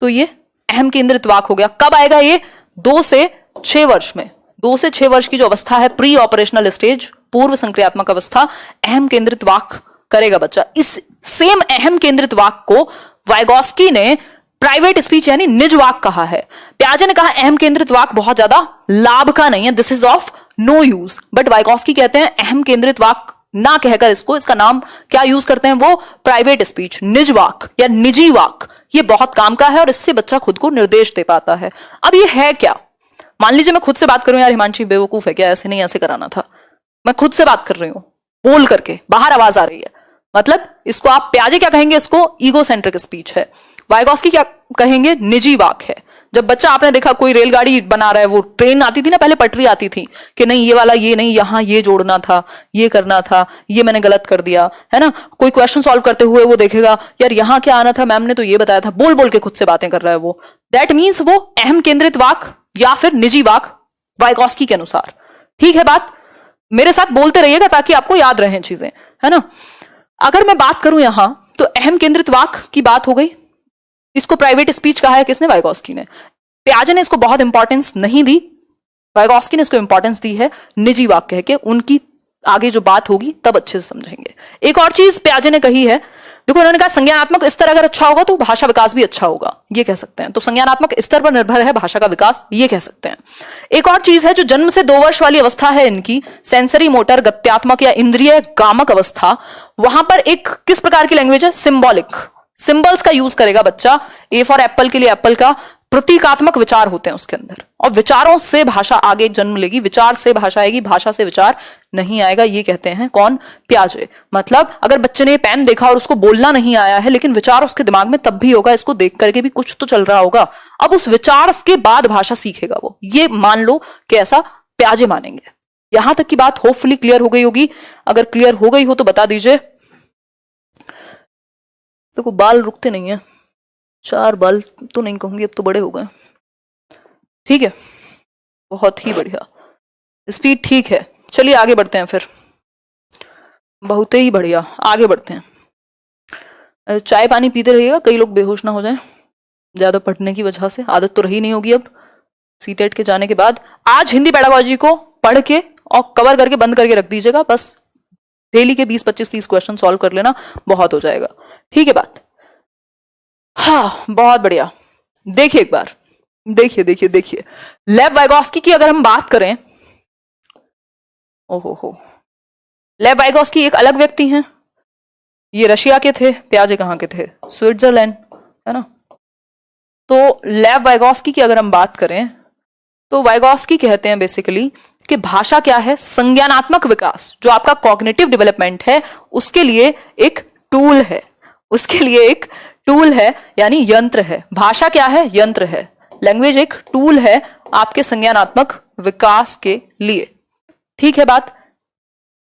तो ये अहम केंद्रित वाक्य हो गया। कब आएगा ये? 2 से 6 वर्ष में। 2 से 6 वर्ष की जो अवस्था है, प्री ऑपरेशनल स्टेज, पूर्व संक्रियात्मक अवस्था, अहम केंद्रित वाक्य करेगा बच्चा। इस सेम अहम केंद्रित वाक्य को वाइगॉस्की ने प्राइवेट स्पीच यानी निज वाक्य कहा है। पियाजे ने कहा अहम केंद्रित वाक्य बहुत ज्यादा लाभ का नहीं है, this is of no use, but Vygotsky कहते हैं अहम केंद्रित वाक्य ना कहकर इसका नाम क्या यूज करते हैं वो? प्राइवेट स्पीच, निज वाक्य या निजी वाक्य। ये बहुत काम का है और इससे बच्चा खुद को निर्देश दे पाता है। अब ये है क्या? मान लीजिए मैं खुद से बात करूं, यार हिमांशी बेवकूफ है क्या, ऐसे नहीं ऐसे कराना था। मैं खुद से बात कर रही हूं, बोल करके बाहर आवाज आ रही है, मतलब इसको आप पियाजे क्या कहेंगे? इसको ईगो सेंट्रिक स्पीच है। वाइगॉस्की क्या कहेंगे? निजी वाक्य है। जब बच्चा, आपने देखा कोई रेलगाड़ी बना रहा है, वो ट्रेन आती थी ना पहले, पटरी आती थी कि नहीं ये वाला ये नहीं, यहां ये जोड़ना था, ये करना था, ये मैंने गलत कर दिया, है ना? कोई क्वेश्चन सॉल्व करते हुए वो देखेगा यार यहां क्या आना था, मैम ने तो ये बताया था, बोल बोल के खुद से बातें कर रहा है वो। दैट मीन्स वो अहम केंद्रित वाक्य या फिर निजी वाक्य वाइगॉस्की के अनुसार, ठीक है बात? मेरे साथ बोलते रहिएगा ताकि आपको याद रहे चीजें, है ना? अगर मैं बात करूं यहां तो अहम केंद्रित वाक्य की बात हो गई। इसको प्राइवेट स्पीच कहा है किसने? वाइगॉस्की ने। पियाजे ने इसको बहुत इंपॉर्टेंस नहीं दी, वाइगॉस्की ने इसको इंपॉर्टेंस दी है निजी वाक्य कह के। उनकी आगे जो बात होगी तब अच्छे से समझेंगे। एक और चीज पियाजे ने कही है, देखो उन्होंने कहा संज्ञानात्मक स्तर अगर अच्छा होगा तो भाषा विकास भी अच्छा होगा, ये कह सकते हैं। तो संज्ञानात्मक स्तर पर निर्भर है भाषा का विकास, ये कह सकते हैं। एक और चीज है, जो जन्म से 2 वर्ष वाली अवस्था है इनकी, सेंसरी मोटर गत्यात्मक या इंद्रिय गामक अवस्था, वहां पर एक किस प्रकार की लैंग्वेज है? सिंबॉलिक, सिंबल्स का यूज करेगा बच्चा। ए फॉर एप्पल के लिए एप्पल का, प्रतीकात्मक विचार होते हैं उसके अंदर, और विचारों से भाषा आगे जन्म लेगी, विचार से भाषा आएगी, भाषा से विचार नहीं आएगा, ये कहते हैं कौन? पियाजे। मतलब अगर बच्चे ने पेन देखा और उसको बोलना नहीं आया है लेकिन विचार उसके दिमाग में तब भी होगा, इसको देख करके भी कुछ तो चल रहा होगा, अब उस विचार के बाद भाषा सीखेगा वो, ये मान लो कि ऐसा पियाजे मानेंगे। यहां तक की बात होपफुली क्लियर हो गई होगी। अगर क्लियर हो गई हो तो बता दीजिए। देखो बाल रुकते नहीं है, 4 बाल तो नहीं कहूंगी, अब तो बड़े हो गए, ठीक है? बहुत ही बढ़िया, स्पीड ठीक है। चलिए आगे बढ़ते हैं फिर, बहुत ही बढ़िया, आगे बढ़ते हैं। चाय पानी पीते रहिएगा, कई लोग बेहोश ना हो जाएं ज्यादा पढ़ने की वजह से, आदत तो रही नहीं होगी अब सीटेट के जाने के बाद। आज हिंदी पेडागोजी को पढ़ के और कवर करके बंद करके रख दीजिएगा, बस डेली के 20 25 30 क्वेश्चन सॉल्व कर लेना, बहुत हो जाएगा, ठीक है बात? हाँ बहुत बढ़िया। देखिए एक बार, देखिए देखिए देखिए, लेव वाइगोस्की की अगर हम बात करें, ओहो हो, लेव वाइगोस्की एक अलग व्यक्ति हैं, ये रशिया के थे, पियाजे कहाँ के थे, स्विट्जरलैंड, है ना। तो लेव वाइगोस्की की अगर हम बात करें तो वाइगोस्की कहते हैं बेसिकली कि भाषा क्या है, संज्ञानात्मक विकास, जो आपका कॉग्निटिव डेवलपमेंट है उसके लिए एक टूल है, उसके लिए एक टूल है, यानी यंत्र है। भाषा क्या है, यंत्र है। लैंग्वेज एक टूल है आपके संज्ञानात्मक विकास के लिए। ठीक है बात,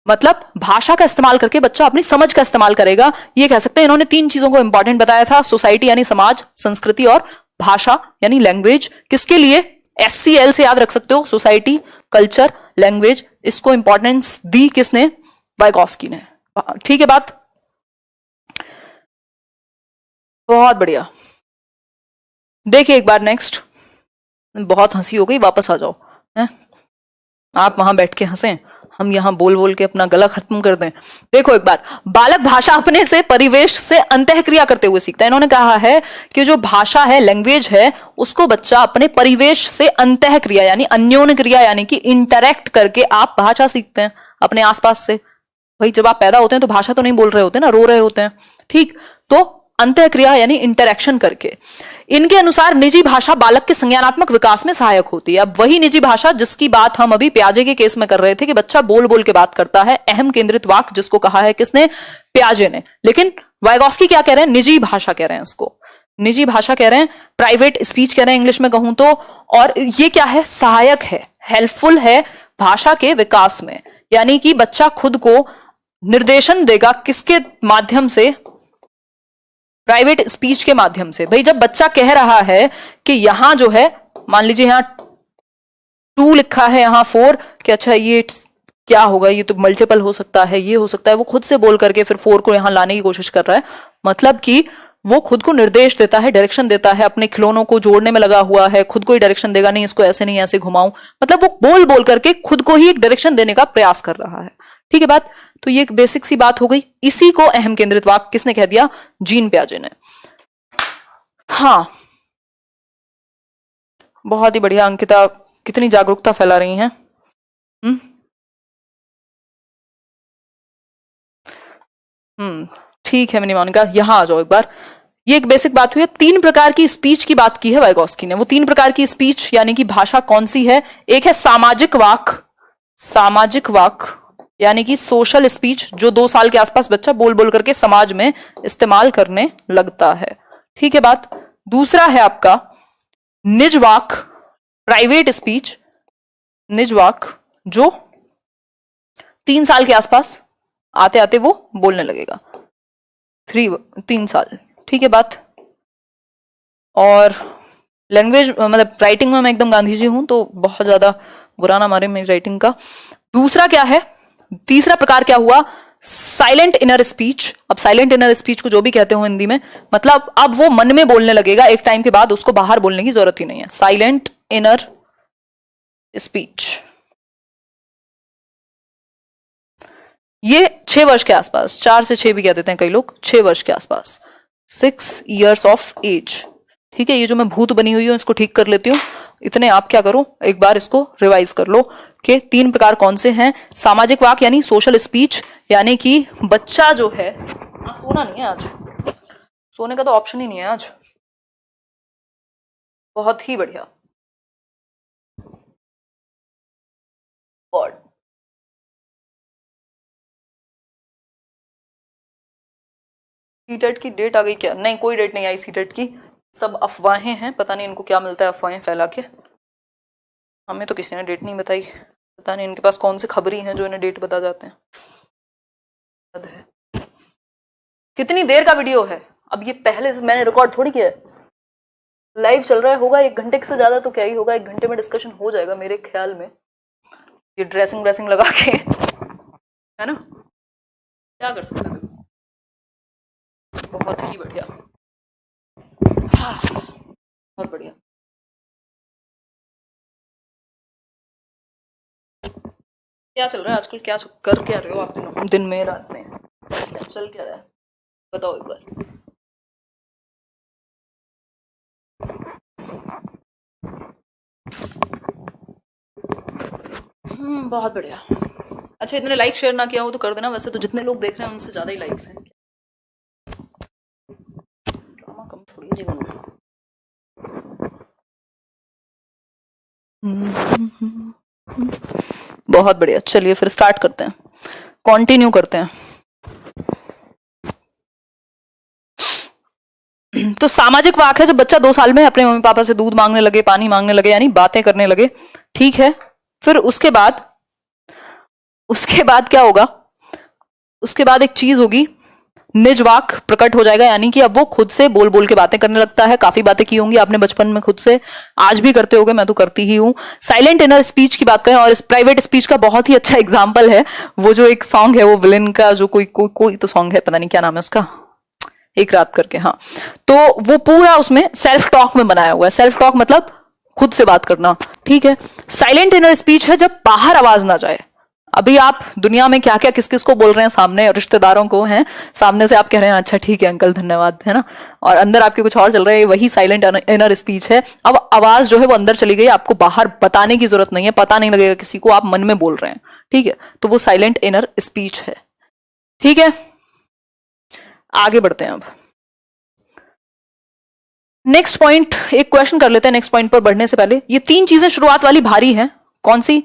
मतलब भाषा का इस्तेमाल करके बच्चा अपनी समझ का इस्तेमाल करेगा। ये कह सकते हैं इन्होंने तीन चीजों को इंपॉर्टेंट बताया था, सोसाइटी यानी समाज, संस्कृति और भाषा यानी लैंग्वेज। किसके लिए, SCL से याद रख सकते हो, सोसाइटी, कल्चर, लैंग्वेज। इसको इंपॉर्टेंस दी किसने, वाइगोस्की ने। ठीक है बात, बहुत बढ़िया। देखिए एक बार नेक्स्ट, बहुत हंसी हो गई, वापस आ जाओ है? आप वहां बैठ के हंसें, हम यहां बोल बोल के अपना गला खत्म कर दें। देखो एक बार, बालक भाषा अपने से, परिवेश से अंतःक्रिया करते हुए सीखता है। इन्होंने कहा है कि जो भाषा है, लैंग्वेज है, उसको बच्चा अपने परिवेश से अंतःक्रिया यानी अन्योन्य क्रिया यानी कि इंटरैक्ट करके आप भाषा सीखते हैं अपने आसपास से। भाई जब आप पैदा होते हैं तो भाषा तो नहीं बोल रहे होते ना, रो रहे होते हैं, ठीक। तो अंतःक्रिया यानी इंटरैक्शन करके। इनके अनुसार निजी भाषा बालक के संज्ञानात्मक विकास में सहायक होती है। अब वही निजी भाषा जिसकी बात हम अभी पियाजे के केस में कर रहे थे कि बच्चा बोल बोल के बात करता है, अहम केंद्रित वाक्य जिसको कहा है किसने, पियाजे ने। लेकिन वाइगोस्की क्या कह रहे हैं, निजी भाषा कह रहे हैं इसको, निजी भाषा कह रहे हैं, प्राइवेट स्पीच कह रहे हैं इंग्लिश में कहूं तो। और ये क्या है, सहायक है, हेल्पफुल है भाषा के विकास में। यानी कि बच्चा खुद को निर्देशन देगा किसके माध्यम से, प्राइवेट स्पीच के माध्यम से। भाई जब बच्चा कह रहा है कि यहां जो है, मान लीजिए यहां 2 लिखा है, यहां 4, कि अच्छा ये क्या होगा, ये तो मल्टीपल हो सकता है, ये हो सकता है, वो खुद से बोल करके फिर 4 को यहां लाने की कोशिश कर रहा है। मतलब कि वो खुद को निर्देश देता है, डायरेक्शन देता है, अपने खिलौनों को जोड़ने में लगा हुआ है, खुद को ही डायरेक्शन देगा, नहीं इसको ऐसे नहीं ऐसे घुमाऊं। मतलब वो बोल बोल करके खुद को ही एक डायरेक्शन देने का प्रयास कर रहा है। ठीक है बात, तो ये एक बेसिक सी बात हो गई। इसी को अहम केंद्रित वाक्य किसने कह दिया, जीन पियाजे ने। हाँ, बहुत ही बढ़िया अंकिता, कितनी जागरूकता फैला रही हैं। ठीक है मिनी मोनिका, यहां आ जाओ एक बार। ये एक बेसिक बात हुई। 3 प्रकार की स्पीच की बात की है वाइगोस्की ने। वो 3 प्रकार की स्पीच यानी कि भाषा कौन सी है, एक है सामाजिक वाक, सामाजिक वाक यानी कि सोशल स्पीच, जो 2 साल के आसपास बच्चा बोल बोल करके समाज में इस्तेमाल करने लगता है। ठीक है बात। दूसरा है आपका निज वाक, प्राइवेट स्पीच, निज वाक, जो 3 साल के आसपास आते आते वो बोलने लगेगा, 3 साल। ठीक है बात। और लैंग्वेज मतलब राइटिंग में मैं एकदम गांधी जी हूं, तो बहुत ज्यादा बुरा ना मारे मेरी राइटिंग का। दूसरा क्या है, तीसरा प्रकार क्या हुआ, साइलेंट इनर स्पीच। अब साइलेंट इनर स्पीच को जो भी कहते हो हिंदी में, मतलब अब वो मन में बोलने लगेगा, एक टाइम के बाद उसको बाहर बोलने की जरूरत ही नहीं है। साइलेंट इनर स्पीच, ये 6 वर्ष के आसपास, 4 से 6 भी कह देते हैं कई लोग, 6 वर्ष के आसपास, 6 years ऑफ एज। ठीक है, ये जो मैं भूत बनी हुई हूं इसको ठीक कर लेती हूँ। इतने आप क्या करो, एक बार इसको रिवाइज कर लो कि 3 प्रकार कौन से हैं। सामाजिक वाक यानी सोशल स्पीच, यानी कि बच्चा जो है, सोना नहीं है आज, सोने का तो ऑप्शन ही नहीं है आज। बहुत ही बढ़िया। और सीटेट की डेट आ गई क्या, नहीं कोई डेट नहीं आई सीटेट की, सब अफवाहें हैं, पता नहीं इनको क्या मिलता है अफवाहें फैला के। हमें तो किसी ने डेट नहीं बताई, पता नहीं इनके पास कौन से खबरी हैं जो इन्हें डेट बता जाते हैं। कितनी देर का वीडियो है, अब ये पहले से मैंने रिकॉर्ड थोड़ी किया है, लाइव चल रहा है, होगा 1 घंटे से ज्यादा तो क्या ही होगा, 1 घंटे में डिस्कशन हो जाएगा मेरे ख्याल में। ये ड्रेसिंग लगा के, है ना, क्या कर सकते हैं। बहुत ही बढ़िया, हाँ, बहुत बढ़िया। क्या चल रहा है आजकल, क्या कर क्या रहे हो आप दिन में रात में, क्या चल क्या रहा है, बताओ एक बार। बहुत बढ़िया। अच्छा, इतने लाइक शेयर ना किया हो तो कर देना, वैसे तो जितने लोग देख रहे हैं उनसे ज्यादा ही लाइक्स हैं। ड्रामा कम थोड़ी है जीवन में। बहुत बढ़िया, चलिए फिर स्टार्ट करते हैं, कंटिन्यू करते हैं। तो सामाजिक वाक है जब बच्चा 2 साल में अपने मम्मी पापा से दूध मांगने लगे, पानी मांगने लगे, यानी बातें करने लगे, ठीक है। फिर उसके बाद क्या होगा? उसके बाद एक चीज होगी, निज वाक प्रकट हो जाएगा, यानी कि अब वो खुद से बोल बोल के बातें करने लगता है। काफी बातें की होंगी आपने बचपन में खुद से, आज भी करते होगे, मैं तो करती ही हूँ। साइलेंट इनर स्पीच की बात करें, और इस प्राइवेट स्पीच का बहुत ही अच्छा एग्जाम्पल है वो जो एक सॉन्ग है, वो विलेन का जो कोई तो सॉन्ग है, पता नहीं क्या नाम है उसका, एक रात करके, हाँ। तो वो पूरा उसमें सेल्फ टॉक में बनाया हुआ है। सेल्फ टॉक मतलब खुद से बात करना, ठीक है। साइलेंट इनर स्पीच है जब बाहर आवाज ना जाए। अभी आप दुनिया में क्या क्या किस किस को बोल रहे हैं, सामने रिश्तेदारों को हैं, सामने से आप कह रहे हैं अच्छा ठीक है अंकल धन्यवाद, है ना, और अंदर आपके कुछ और चल रहा है, वही साइलेंट इनर स्पीच है। अब आवाज जो है वो अंदर चली गई, आपको बाहर बताने की जरूरत नहीं है, पता नहीं लगेगा किसी को, आप मन में बोल रहे हैं, ठीक है। तो वो साइलेंट इनर स्पीच है, ठीक है। आगे बढ़ते हैं अब नेक्स्ट पॉइंट, एक क्वेश्चन कर लेते हैं नेक्स्ट पॉइंट पर बढ़ने से पहले। ये 3 चीजें शुरुआत वाली भारी हैं, कौन सी?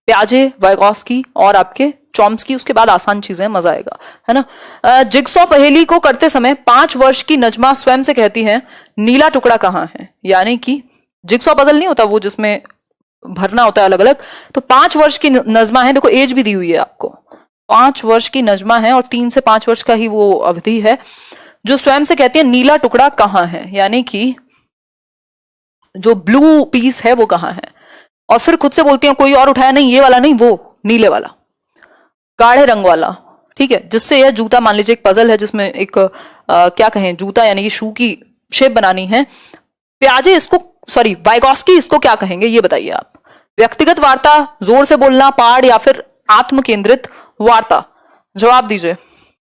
प्याजे, वाइगॉस्की और आपके चॉम्स्की। उसके बाद आसान चीजें, मजा आएगा, है ना। जिगसॉ पहेली को करते समय 5 वर्ष की नजमा स्वयं से कहती है नीला टुकड़ा कहाँ है, यानी कि जिगसॉ पजल नहीं होता वो जिसमें भरना होता है अलग अलग, तो 5 वर्ष की नजमा है, देखो एज भी दी हुई है आपको, 5 वर्ष की नजमा है और 3 से 5 वर्ष का ही वो अवधि है, जो स्वयं से कहती है नीला टुकड़ा कहाँ है, यानी कि जो ब्लू पीस है वो कहाँ है। और फिर खुद से बोलती हैं कोई और उठाया नहीं, ये वाला नहीं, वो नीले वाला, गाढ़े रंग वाला, ठीक है। जिससे यह जूता, मान लीजिए एक पजल है जिसमें एक क्या कहें, जूता यानी कि शू की शेप बनानी है। प्याजे इसको, सॉरी वाइगॉस्की इसको क्या कहेंगे ये बताइए आप। व्यक्तिगत वार्ता, जोर से बोलना, पाठ, या फिर आत्म केंद्रित वार्ता? जवाब दीजिए।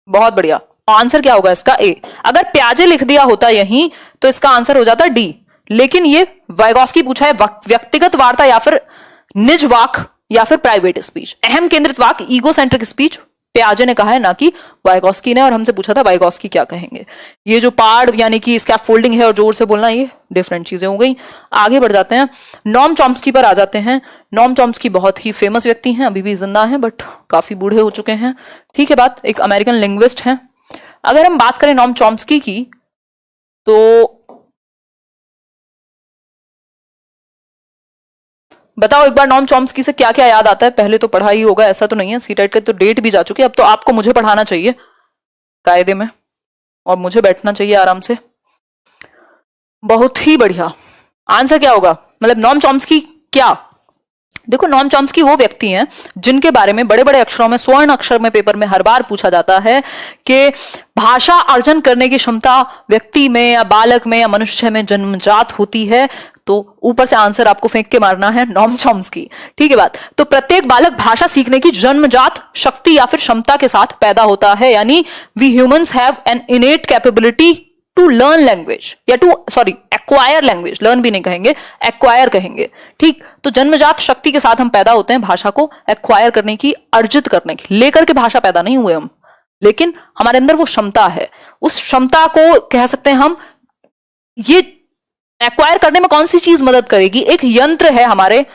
बहुत बढ़िया, आंसर क्या होगा इसका? ए। अगर प्याजे लिख दिया होता यहीं तो इसका आंसर हो जाता डी, लेकिन ये वाइगॉस्की पूछा है व्यक्तिगत वार्ता या फिर निज वाक या फिर प्राइवेट स्पीच। अहम केंद्रित वाक, ईगो सेंट्रिक स्पीच प्याजे ने कहा है, ना कि वाइगॉस्की ने, और हमसे पूछा था वाइगॉस्की क्या कहेंगे। ये जो पार्ड यानी कि स्कैफोल्डिंग है और जोर से बोलना, ये डिफरेंट चीजें हो गई। आगे बढ़ जाते हैं, नॉम चॉम्स्की पर आ जाते हैं। नॉम चॉम्स्की बहुत ही फेमस व्यक्ति हैं, अभी भी जिंदा हैं बट काफी बूढ़े हो चुके हैं, ठीक है बात, एक अमेरिकन लिंग्विस्ट हैं। अगर हम बात करें नॉम चॉम्स्की की, तो बताओ एक बार नॉम चॉम्स्की से क्या क्या याद आता है? पहले तो पढ़ा ही होगा, ऐसा तो नहीं है, सीटेट के तो डेट भी जा चुकी है, अब तो आपको मुझे पढ़ाना चाहिए कायदे में, और मुझे बैठना चाहिए आराम से। बहुत ही बढ़िया, आंसर क्या होगा? मतलब नॉम चॉम्स्की क्या? देखो नॉम चॉम्स्की वो व्यक्ति हैं जिनके बारे में बड़े बड़े अक्षरों में, स्वर्ण अक्षर में पेपर में हर बार पूछा जाता है कि भाषा अर्जन करने की क्षमता व्यक्ति में या बालक में या मनुष्य में जन्मजात होती है, तो ऊपर से आंसर आपको फेंक के मारना है नॉम चॉम्स्की, ठीक है बात। तो प्रत्येक बालक भाषा सीखने की जन्मजात शक्ति या फिर क्षमता के साथ पैदा होता है, यानी we humans have an innate capability to learn language, या एक्वायर लैंग्वेज, लर्न भी नहीं कहेंगे, एक्वायर कहेंगे, ठीक। तो जन्मजात शक्ति के साथ हम पैदा होते हैं भाषा को एक्वायर करने की, अर्जित करने की। लेकर के भाषा पैदा नहीं हुए हम, लेकिन हमारे अंदर वो क्षमता है। उस क्षमता को कह सकते हैं हम, ये एक्वायर करने में कौन सी चीज मदद करेगी? एक यंत्र है हमारे,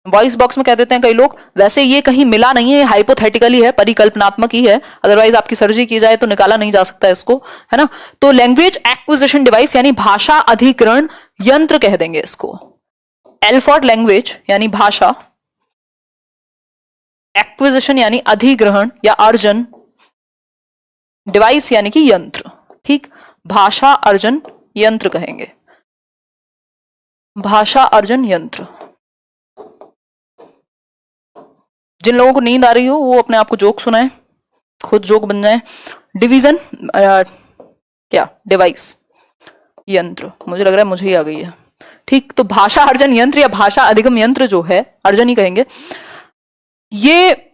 वॉइस बॉक्स में कह देते हैं कई लोग, वैसे ये कहीं मिला नहीं है, हाइपोथेटिकली है, परिकल्पनात्मक ही है, अदरवाइज आपकी सर्जरी की जाए तो निकाला नहीं जा सकता इसको, है ना। तो लैंग्वेज एक्विजिशन डिवाइस यानी भाषा अधिग्रहण यंत्र कह देंगे इसको। एल फॉर लैंग्वेज यानी भाषा, एक्विजिशन यानी अधिग्रहण या अर्जन, डिवाइस यानी कि यंत्र, ठीक। भाषा अर्जन यंत्र कहेंगे, भाषा अर्जन यंत्र। जिन लोगों को नींद आ रही हो वो अपने आप को जोक सुनाए, खुद जोक बन जाए। डिवीजन क्या? डिवाइस, यंत्र, मुझे लग रहा है मुझे ही आ गई है, ठीक। तो भाषा अर्जन यंत्र या भाषा अधिगम यंत्र जो है, अर्जन ही कहेंगे, ये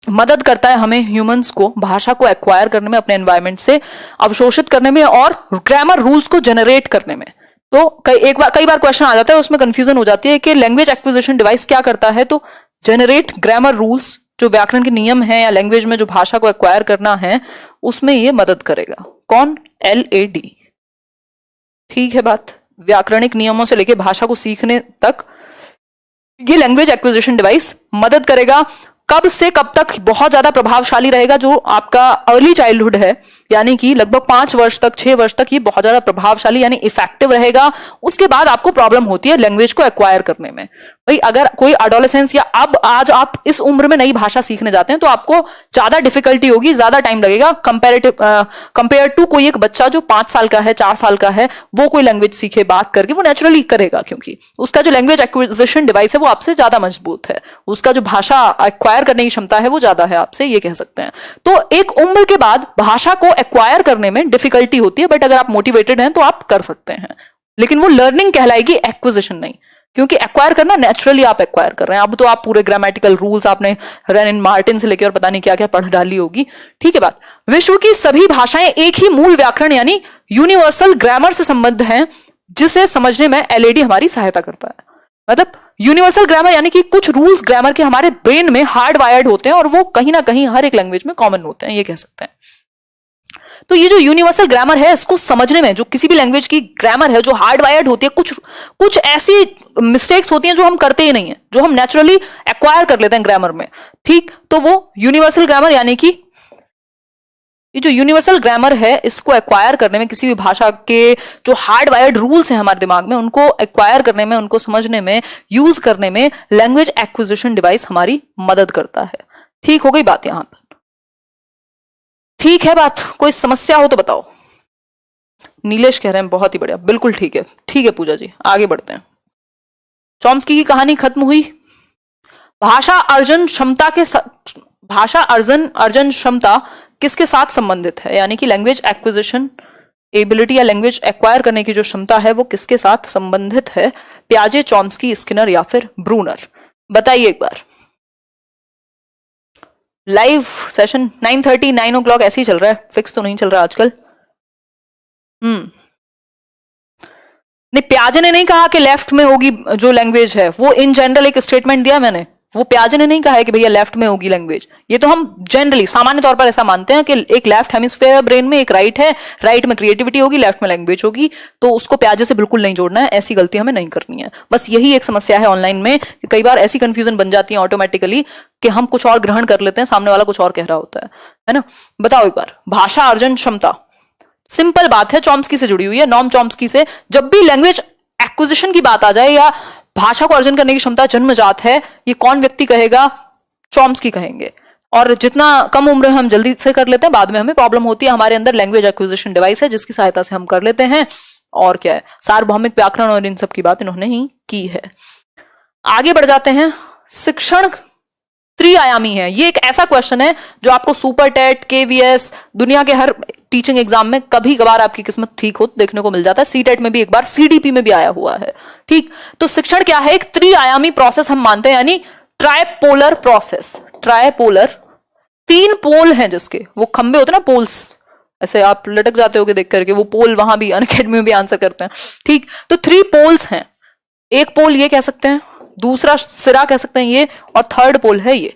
मदद करता है हमें ह्यूमंस को भाषा को एक्वायर करने में, अपने एनवायरनमेंट से अवशोषित करने में और ग्रामर रूल्स को जनरेट करने में। तो कई बार क्वेश्चन आ जाता है, उसमें कंफ्यूजन हो जाती है कि लैंग्वेज एक्विजिशन डिवाइस क्या करता है। तो जनरेट ग्रामर रूल्स, जो व्याकरण के नियम हैं या लैंग्वेज में जो भाषा को एक्वायर करना है उसमें ये मदद करेगा। कौन? LAD। ठीक है बात। व्याकरणिक नियमों से लेके भाषा को सीखने तक ये लैंग्वेज एक्विजिशन डिवाइस मदद करेगा। कब से कब तक बहुत ज्यादा प्रभावशाली रहेगा? जो आपका अर्ली चाइल्डहुड है, यानी कि लगभग 5 वर्ष तक, 6 वर्ष तक ये बहुत ज्यादा प्रभावशाली यानी इफेक्टिव रहेगा। उसके बाद आपको प्रॉब्लम होती है लैंग्वेज को एक्वायर करने में। भाई अगर कोई एडोलेसेंस या अब आज आप इस उम्र में नई भाषा सीखने जाते हैं तो आपको ज्यादा डिफिकल्टी होगी, ज्यादा टाइम लगेगा कंपेयर टू कोई एक बच्चा जो 5 साल का है, 4 साल का है, वो कोई लैंग्वेज सीखे बात करके वो नेचुरली करेगा, क्योंकि उसका जो लैंग्वेज एक्विजिशन डिवाइस है वो आपसे ज्यादा मजबूत है, उसका जो भाषा एक्वायर करने की क्षमता है वो ज्यादा है आपसे, ये कह सकते हैं। तो एक उम्र के बाद भाषा को एक्वायर करने में डिफिकल्टी होती है, बट अगर आप मोटिवेटेड हैं तो आप कर सकते हैं, लेकिन वो लर्निंग कहलाएगी, एक्विजिशन नहीं, क्योंकि एक्वायर करना नेचुरली आप एक्वायर कर रहे हैं। अब तो आप पूरे ग्रामेटिकल रूल्स आपने रेनिन मार्टिन से लेकर और पता नहीं क्या क्या पढ़ डाली होगी। ठीक है बात। विश्व की सभी भाषाएं एक ही मूल व्याकरण यानी यूनिवर्सल ग्रामर से संबद्ध हैं, जिसे समझने में LAD हमारी सहायता करता है। मतलब यूनिवर्सल ग्रामर यानी कि कुछ रूल्स ग्रामर के हमारे ब्रेन में हार्ड वायर्ड होते हैं और वो कहीं ना कहीं हर एक लैंग्वेज में कॉमन होते हैं, ये कह सकते हैं। तो ये जो यूनिवर्सल ग्रामर है इसको समझने में, जो किसी भी लैंग्वेज की ग्रामर है जो हार्ड वायर्ड होती है, कुछ ऐसी मिस्टेक्स होती हैं जो हम करते ही नहीं है, जो हम नेचुरली एक्वायर कर लेते हैं ग्रामर में। ठीक, तो वो यूनिवर्सल ग्रामर यानी कि ये जो यूनिवर्सल ग्रामर है इसको एक्वायर करने में, किसी भी भाषा के जो हार्ड वायर्ड रूल्स हैं हमारे दिमाग में, उनको एक्वायर करने में, उनको समझने में, यूज करने में लैंग्वेज एक्विजिशन डिवाइस हमारी मदद करता है। ठीक हो गई बात यहां पर? ठीक है बात। कोई समस्या हो तो बताओ। नीलेश कह रहे हैं बहुत ही बढ़िया, बिल्कुल ठीक है। ठीक है पूजा जी, आगे बढ़ते हैं। चॉम्स्की की कहानी खत्म हुई। भाषा अर्जन क्षमता किसके साथ संबंधित है, यानी कि लैंग्वेज एक्विजिशन एबिलिटी या लैंग्वेज एक्वायर करने की जो क्षमता है वो किसके साथ संबंधित है? प्याजे, चॉम्स्की, स्किनर या फिर ब्रूनर? बताइए एक बार। लाइव सेशन 9:30 9 o'clock ऐसे ही चल रहा है, फिक्स तो नहीं चल रहा आजकल। नहीं, प्याजे ने नहीं कहा कि लेफ्ट में होगी जो लैंग्वेज है, वो इन जनरल एक स्टेटमेंट दिया मैंने। वो प्याजे ने नहीं कहा है कि भैया लेफ्ट में होगी लैंग्वेज। ये तो हम जनरली सामान्य तौर पर ऐसा मानते हैं कि एक लेफ्ट हेमिस्फेयर ब्रेन में, एक राइट है, राइट में क्रिएटिविटी होगी, लेफ्ट में लैंग्वेज होगी। तो उसको प्याजे से बिल्कुल नहीं जोड़ना है, ऐसी गलती हमें नहीं करनी है। बस यही एक समस्या है ऑनलाइन में कि कई बार ऐसी कंफ्यूजन बन जाती है ऑटोमेटिकली कि हम कुछ और ग्रहण कर लेते हैं, सामने वाला कुछ और कह रहा होता है ना। बताओ एक बार। भाषा अर्जन क्षमता सिंपल बात है, चॉम्स्की से जुड़ी हुई है, नॉम चॉम्स्की से। जब भी लैंग्वेज एक्विजिशन की बात आ जाए या भाषा को अर्जन करने की क्षमता जन्मजात है, ये कौन व्यक्ति कहेगा? चॉम्स्की कहेंगे। और जितना कम उम्र हम जल्दी से कर लेते हैं, बाद में हमें प्रॉब्लम होती है। हमारे अंदर लैंग्वेज एक्विजिशन डिवाइस है जिसकी सहायता से हम कर लेते हैं। और क्या है, सार्वभौमिक व्याकरण और इन सब की बात इन्होंने ही की है। आगे बढ़ जाते हैं। शिक्षण त्रिआयामी है। ये एक ऐसा क्वेश्चन है जो आपको सुपर टेट, KVS, दुनिया के हर टीचिंग एग्जाम में कभी कभार आपकी किस्मत ठीक हो देखने को मिल जाता है। सीटेट में भी एक बार, CDP में भी आया हुआ है। ठीक, तो शिक्षण क्या है? एक त्रिआयामी प्रोसेस हम मानते हैं, यानी ट्राइपोलर प्रोसेस। ट्राइपोलर, 3 पोल हैं जिसके, वो खंबे होते हैं ना, पोल्स, ऐसे आप लटक जाते होगे देख करके, वो पोल वहां भी अनअकैडमी में भी आंसर करते हैं। ठीक, तो 3 पोल्स हैं। एक पोल ये कह सकते हैं, दूसरा सिरा कह सकते हैं ये, और थर्ड पोल है ये।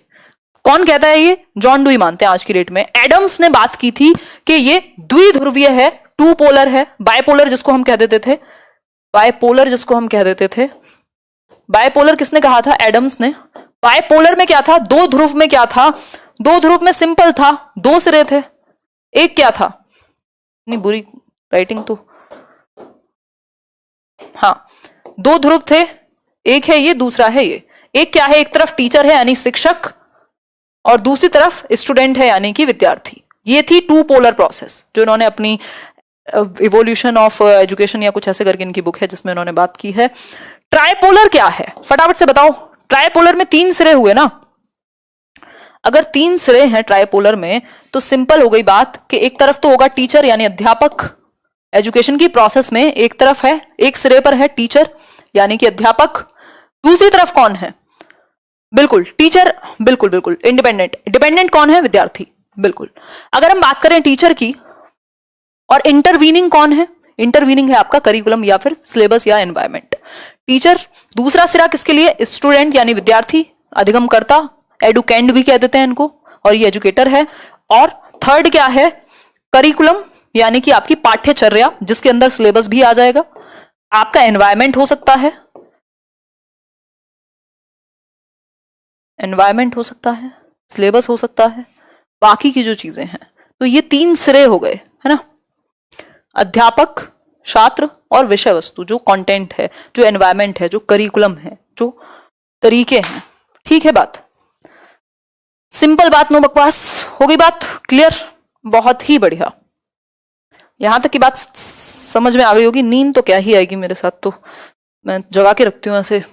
कौन कहता है ये? जॉन डुई मानते हैं आज की डेट में। एडम्स ने बात की थी कि ये द्विध्रुवीय है, 2 पोलर है। बायपोलर जिसको हम कह देते थे, बायपोलर जिसको हम कह देते थे, बायपोलर किसने कहा था? एडम्स ने। बायपोलर में क्या था? 2 ध्रुव में क्या था? 2 ध्रुव में सिंपल था, 2 सिरे थे। एक क्या था? नहीं, बुरी राइटिंग तो, हाँ, 2 ध्रुव थे, एक है ये, दूसरा है ये। एक क्या है? एक तरफ टीचर है यानी शिक्षक, और दूसरी तरफ स्टूडेंट है यानी कि विद्यार्थी। ये थी 2 पोलर प्रोसेस जो इन्होंने अपनी इवोल्यूशन ऑफ एजुकेशन या कुछ ऐसे करके इनकी बुक है जिसमें उन्होंने बात की है। ट्राइपोलर क्या है? फटाफट से बताओ। ट्राइपोलर में 3 सिरे हुए ना। अगर 3 सिरे हैं ट्राइपोलर में तो सिंपल हो गई बात कि एक तरफ तो होगा टीचर यानी अध्यापक। एजुकेशन की प्रोसेस में एक तरफ है, एक सिरे पर है टीचर यानी कि अध्यापक, दूसरी तरफ कौन है? बिल्कुल टीचर, बिल्कुल बिल्कुल इंडिपेंडेंट। डिपेंडेंट कौन है? विद्यार्थी, बिल्कुल। अगर हम बात करें टीचर की, और इंटरवीनिंग कौन है? इंटरवीनिंग है आपका करिकुलम या फिर सिलेबस या एनवायरमेंट। टीचर, दूसरा सिरा किसके लिए? स्टूडेंट यानी विद्यार्थी, अधिगमकर्ता, एडुकेंड भी कह देते हैं इनको, और ये एजुकेटर है। और थर्ड क्या है, करिकुलम, यानी कि आपकी पाठ्यचर्या जिसके अंदर सिलेबस भी आ जाएगा। आपका एनवायरमेंट हो सकता है, एनवायरमेंट हो सकता है, सिलेबस हो सकता है, बाकी की जो चीजें हैं। तो ये 3 सिरे हो गए, है ना, अध्यापक, छात्र और विषय वस्तु, जो कंटेंट है, जो एनवायरमेंट है, जो करिकुलम है, जो तरीके हैं। ठीक है बात, सिंपल बात, नो बकवास, हो गई बात क्लियर? बहुत ही बढ़िया, यहां तक की बात समझ में आ गई होगी। नींद तो क्या ही आएगी मेरे साथ, तो मैं जगा के रखती हूं ऐसे,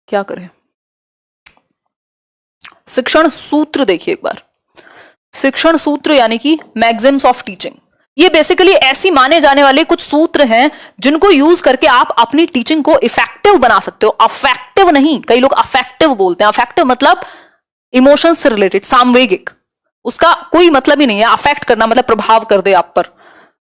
क्या करें। शिक्षण सूत्र देखिए एक बार, शिक्षण सूत्र यानी कि मैग्जिम्स ऑफ टीचिंग। ये बेसिकली ऐसी माने जाने वाले कुछ सूत्र हैं जिनको यूज करके आप अपनी टीचिंग को इफेक्टिव बना सकते हो। अफेक्टिव नहीं, कई लोग अफेक्टिव बोलते हैं। अफेक्टिव मतलब इमोशंस से रिलेटेड, सामवेगिक, उसका कोई मतलब ही नहीं है। अफेक्ट करना मतलब प्रभाव कर दे आप पर,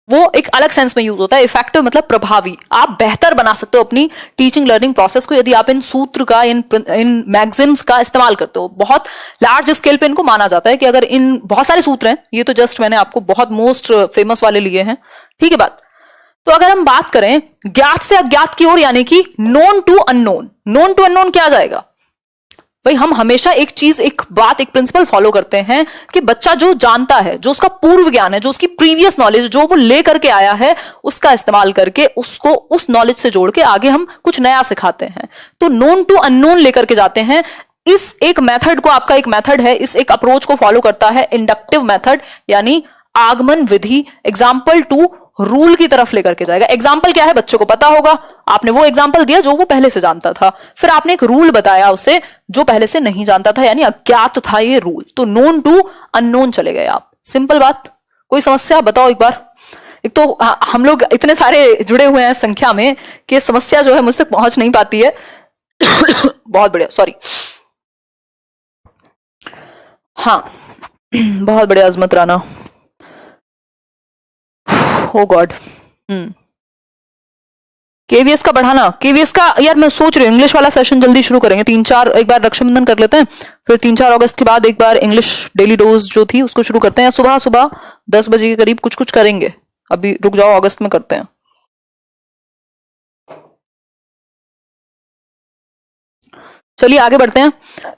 वो एक अलग सेंस में यूज होता है। इफेक्टिव मतलब प्रभावी। आप बेहतर बना सकते हो अपनी टीचिंग लर्निंग प्रोसेस को यदि आप इन सूत्र का, इन मैग्जिम्स का इस्तेमाल करते हो। बहुत लार्ज स्केल पे इनको माना जाता है कि अगर इन, बहुत सारे सूत्र हैं, ये तो जस्ट मैंने आपको बहुत मोस्ट फेमस वाले लिए हैं। ठीक है बात। तो अगर हम बात करें ज्ञात से अज्ञात की ओर, यानी कि known to unknown, known to unknown क्या आ जाएगा भाई? हम हमेशा एक चीज, एक बात, एक प्रिंसिपल फॉलो करते हैं कि बच्चा जो जानता है, जो उसका पूर्व ज्ञान है, जो उसकी प्रीवियस नॉलेज जो वो लेकर के आया है, उसका इस्तेमाल करके उसको उस नॉलेज से जोड़ के आगे हम कुछ नया सिखाते हैं। तो नोन टू अननोन लेकर के जाते हैं। इस एक मेथड को, आपका एक मेथड है, इस एक अप्रोच को फॉलो करता है इंडक्टिव मेथड, यानी आगमन विधि। एग्जाम्पल टू रूल की तरफ लेकर के जाएगा। एग्जाम्पल क्या है, बच्चे को पता होगा, आपने वो एग्जाम्पल दिया जो वो पहले से जानता था, फिर आपने एक रूल बताया उसे जो पहले से नहीं जानता था, यानी अज्ञात था ये रूल। तो नोन टू अननोन चले गए आप। सिंपल बात, कोई समस्या बताओ एक बार। एक तो हम लोग इतने सारे जुड़े हुए हैं संख्या में कि समस्या जो है मुझ तक पहुंच नहीं पाती है। बहुत बढ़िया, सॉरी। हाँ, बहुत बढ़िया अजमत राना, हो गॉड। केवीएस का बढ़ाना, केवीएस का यार मैं सोच रही हूँ इंग्लिश वाला सेशन जल्दी शुरू करेंगे। 3-4 एक बार रक्षाबंधन कर लेते हैं, फिर 3-4 अगस्त के बाद एक बार इंग्लिश डेली डोज जो थी उसको शुरू करते हैं। सुबह सुबह 10 बजे के करीब कुछ कुछ करेंगे। अभी रुक जाओ, अगस्त में करते हैं। चलिए आगे बढ़ते हैं।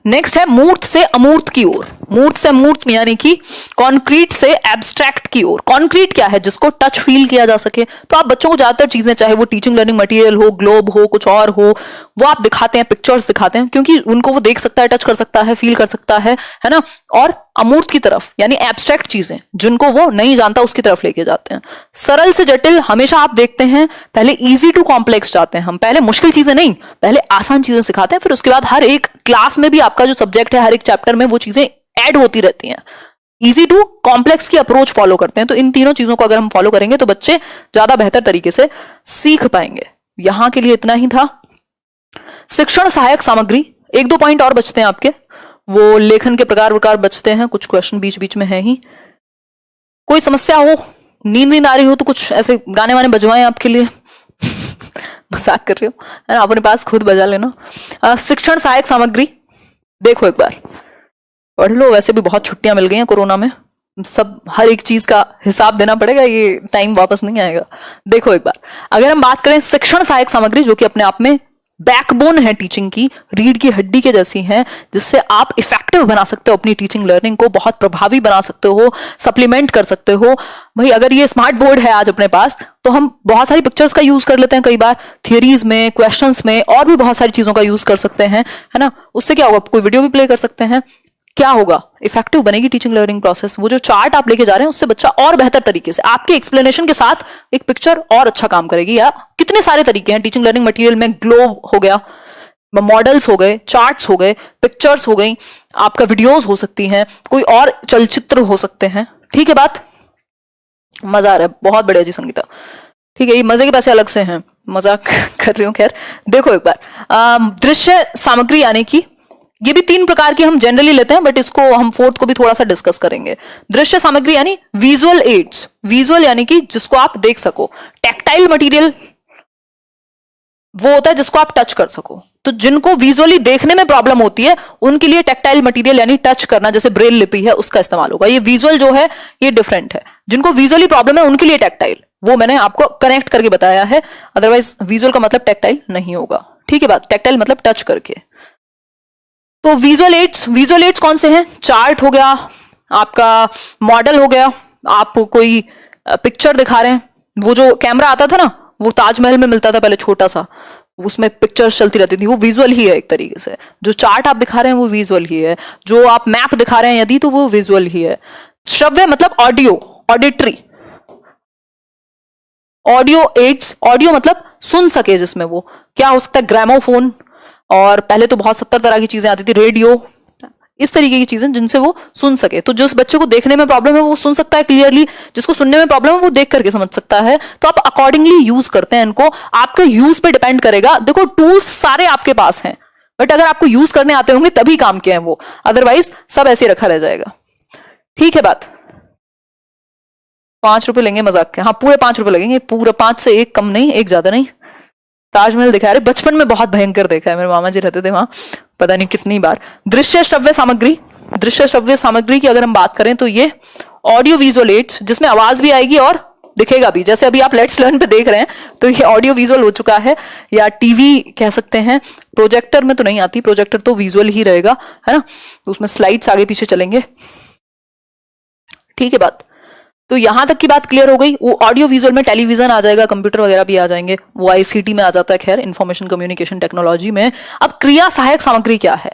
नेक्स्ट है मूर्त से अमूर्त की ओर। मूर्त से अमूर्त यानी कि कॉन्क्रीट से एब्स्ट्रैक्ट की ओर। कॉन्क्रीट क्या है? जिसको टच फील किया जा सके। तो आप बच्चों को ज्यादातर चीजें, चाहे वो टीचिंग लर्निंग मटेरियल हो, ग्लोब हो, कुछ और हो, वो आप दिखाते हैं, पिक्चर्स दिखाते हैं, क्योंकि उनको वो देख सकता है, टच कर सकता है, फील कर सकता है ना। और अमूर्त की तरफ यानी एब्स्ट्रैक्ट चीजें जिनको वो नहीं जानता उसकी तरफ लेके जाते हैं। सरल से जटिल, हमेशा आप देखते हैं पहले इजी टू कॉम्प्लेक्स जाते हैं हम। पहले मुश्किल चीजें नहीं, पहले आसान चीजें सिखाते हैं, फिर उसके बाद हर एक क्लास में भी आपका जो सब्जेक्ट है, हर एक चैप्टर में वो चीजें ऐड होती रहती हैं। इजी टू कॉम्प्लेक्स की अप्रोच फॉलो करते हैं। तो इन तीनों चीजों को अगर हम फॉलो करेंगे तो बच्चे ज्यादा बेहतर तरीके से सीख पाएंगे। यहां के लिए इतना ही था। शिक्षण सहायक सामग्री, 1-2 पॉइंट और बचते हैं आपके, वो लेखन के प्रकार बचते हैं, कुछ क्वेश्चन बीच बीच में है ही। कोई समस्या हो, नींद आ रही हो तो कुछ ऐसे गाने वाने बजवाएं आपके लिए। मजाक कर रही हो, है ना, अपने पास खुद बजा लेना। शिक्षण सहायक सामग्री देखो एक बार, पढ़ लो। वैसे भी बहुत छुट्टियां मिल गई हैं कोरोना में, सब हर एक चीज का हिसाब देना पड़ेगा, ये टाइम वापस नहीं आएगा। देखो एक बार, अगर हम बात करें शिक्षण सहायक सामग्री, जो कि अपने आप में बैकबोन है टीचिंग की, रीढ़ की हड्डी के जैसी है, जिससे आप इफेक्टिव बना सकते हो अपनी टीचिंग लर्निंग को, बहुत प्रभावी बना सकते हो, सप्लीमेंट कर सकते हो। भाई अगर ये स्मार्ट बोर्ड है आज अपने पास, तो हम बहुत सारी पिक्चर्स का यूज कर लेते हैं, कई बार थियरीज में, क्वेश्चंस में, और भी बहुत सारी चीजों का यूज कर सकते हैं, है ना। उससे क्या होगा, कोई वीडियो भी प्ले कर सकते हैं। क्या होगा, इफेक्टिव बनेगी टीचिंग लर्निंग प्रोसेस। वो जो चार्ट आप लेके जा रहे हैं उससे बच्चा और बेहतर तरीके से, आपके एक्सप्लेनेशन के साथ एक पिक्चर और अच्छा काम करेगी। या कितने सारे तरीके हैं टीचिंग लर्निंग मटेरियल में, ग्लोब हो गया, मॉडल्स हो गए, चार्ट्स हो गए, पिक्चर्स हो गई, आपका वीडियोस हो सकती हैं, कोई और चलचित्र हो सकते हैं। ठीक है बात, मजा आ रहा है, बहुत बढ़िया जी संगीता। ठीक है, ये मजे के पैसे अलग से हैं, मजाक कर रही हूँ। खैर देखो एक बार, दृश्य सामग्री यानी कि ये भी 3 प्रकार की हम जनरली लेते हैं, बट इसको हम 4th को भी थोड़ा सा डिस्कस करेंगे। दृश्य सामग्री यानी विजुअल एड्स। विजुअल यानी कि जिसको आप देख सको। टैक्टाइल मटेरियल वो होता है जिसको आप टच कर सको। तो जिनको विजुअली देखने में प्रॉब्लम होती है उनके लिए टेक्टाइल मटेरियल यानी टच करना, जैसे ब्रेल लिपि है, उसका इस्तेमाल होगा। ये विजुअल जो है ये डिफरेंट है। जिनको विजुअली प्रॉब्लम है उनके लिए टेक्टाइल, वो मैंने आपको कनेक्ट करके बताया है। अदरवाइज विजुअल का मतलब टेक्टाइल नहीं होगा। ठीक है बात, टेक्टाइल मतलब टच करके। तो विजुअल एड्स कौन से हैं? चार्ट हो गया, आपका मॉडल हो गया, आप कोई पिक्चर दिखा रहे हैं। वो जो कैमरा आता था ना, वो ताजमहल में मिलता था पहले छोटा सा, उसमें पिक्चर्स चलती रहती थी, वो विजुअल ही है एक तरीके से। जो चार्ट आप दिखा रहे हैं वो विजुअल ही है। जो आप मैप दिखा रहे हैं यदि, तो वो विजुअल ही है। श्रव्य मतलब audio, auditory. Audio aids, audio मतलब सुन सके, जिसमें वो क्या हो सकता है, ग्रामोफोन, और पहले तो बहुत 70 तरह की चीजें आती थी, रेडियो, इस तरीके की चीजें जिनसे वो सुन सके। तो जिस बच्चे को देखने में प्रॉब्लम है वो सुन सकता है क्लियरली, जिसको सुनने में प्रॉब्लम है वो देख करके समझ सकता है। तो आप अकॉर्डिंगली यूज करते हैं इनको, आपके यूज पे डिपेंड करेगा। देखो टूल्स सारे आपके पास हैं, बट अगर आपको यूज करने आते होंगे तभी काम के हैं वो, अदरवाइज सब ऐसे रखा रह जाएगा। ठीक है बात। 5 रुपए लेंगे मजाक के, हाँ पूरे 5 रुपए लगेंगे, पूरा 5 से 1 कम नहीं, 1 ज्यादा नहीं। ताजमहल दिखा रहे, बचपन में बहुत भयंकर देखा है, मेरे मामा जी रहते थे वहां, पता नहीं कितनी बार। दृश्य श्रव्य सामग्री, दृश्य श्रव्य सामग्री की अगर हम बात करें तो ये ऑडियो विजुअल एड्स, जिसमें आवाज भी आएगी और दिखेगा भी। जैसे अभी आप लेट्स लर्न पे देख रहे हैं तो ये ऑडियो विजुअल हो चुका है, या टीवी कह सकते हैं। प्रोजेक्टर में तो नहीं आती, प्रोजेक्टर तो विजुअल ही रहेगा, है ना, तो उसमें स्लाइड्स आगे पीछे चलेंगे। ठीक है बात। तो यहां तक की बात क्लियर हो गई। वो ऑडियो विजुअल में टेलीविजन आ जाएगा, कंप्यूटर वगैरह भी आ जाएंगे, वो आईसीटी में आ जाता है, खैर इंफॉर्मेशन कम्युनिकेशन टेक्नोलॉजी में। अब क्रिया सहायक सामग्री क्या है?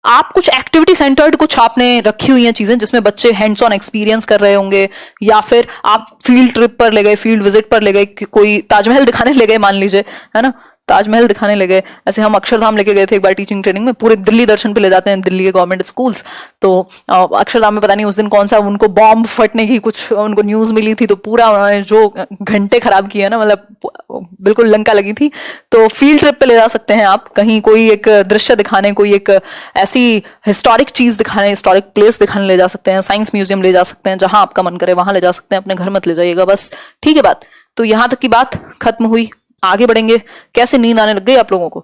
आप कुछ एक्टिविटी सेंटर्ड कुछ आपने रखी हुई हैं चीजें, जिसमें बच्चे हैंड्स ऑन एक्सपीरियंस कर रहे होंगे, या फिर आप फील्ड ट्रिप पर ले गए, फील्ड विजिट पर ले गए, कोई ताजमहल दिखाने ले गए मान लीजिए, है ना, ताजमहल दिखाने ले गए। ऐसे हम अक्षरधाम लेके गए थे एक बार टीचिंग ट्रेनिंग में, पूरे दिल्ली दर्शन पे ले जाते हैं दिल्ली के गवर्नमेंट स्कूल्स। तो अक्षरधाम में पता नहीं उस दिन कौन सा उनको बॉम्ब फटने की कुछ उनको न्यूज मिली थी, तो पूरा उन्होंने जो घंटे खराब किए ना, मतलब बिल्कुल लंका लगी थी। तो फील्ड ट्रिप पे ले जा सकते हैं आप, कहीं कोई एक दृश्य दिखाने, कोई एक ऐसी हिस्टोरिक चीज दिखाने, हिस्टोरिक प्लेस दिखाने ले जा सकते हैं, साइंस म्यूजियम ले जा सकते हैं, जहां आपका मन करे वहां ले जा सकते हैं, अपने घर मत ले जाइएगा बस। ठीक है बात। तो यहां तक की बात खत्म हुई, आगे बढ़ेंगे। कैसे नींद आने लग गई आप लोगों को?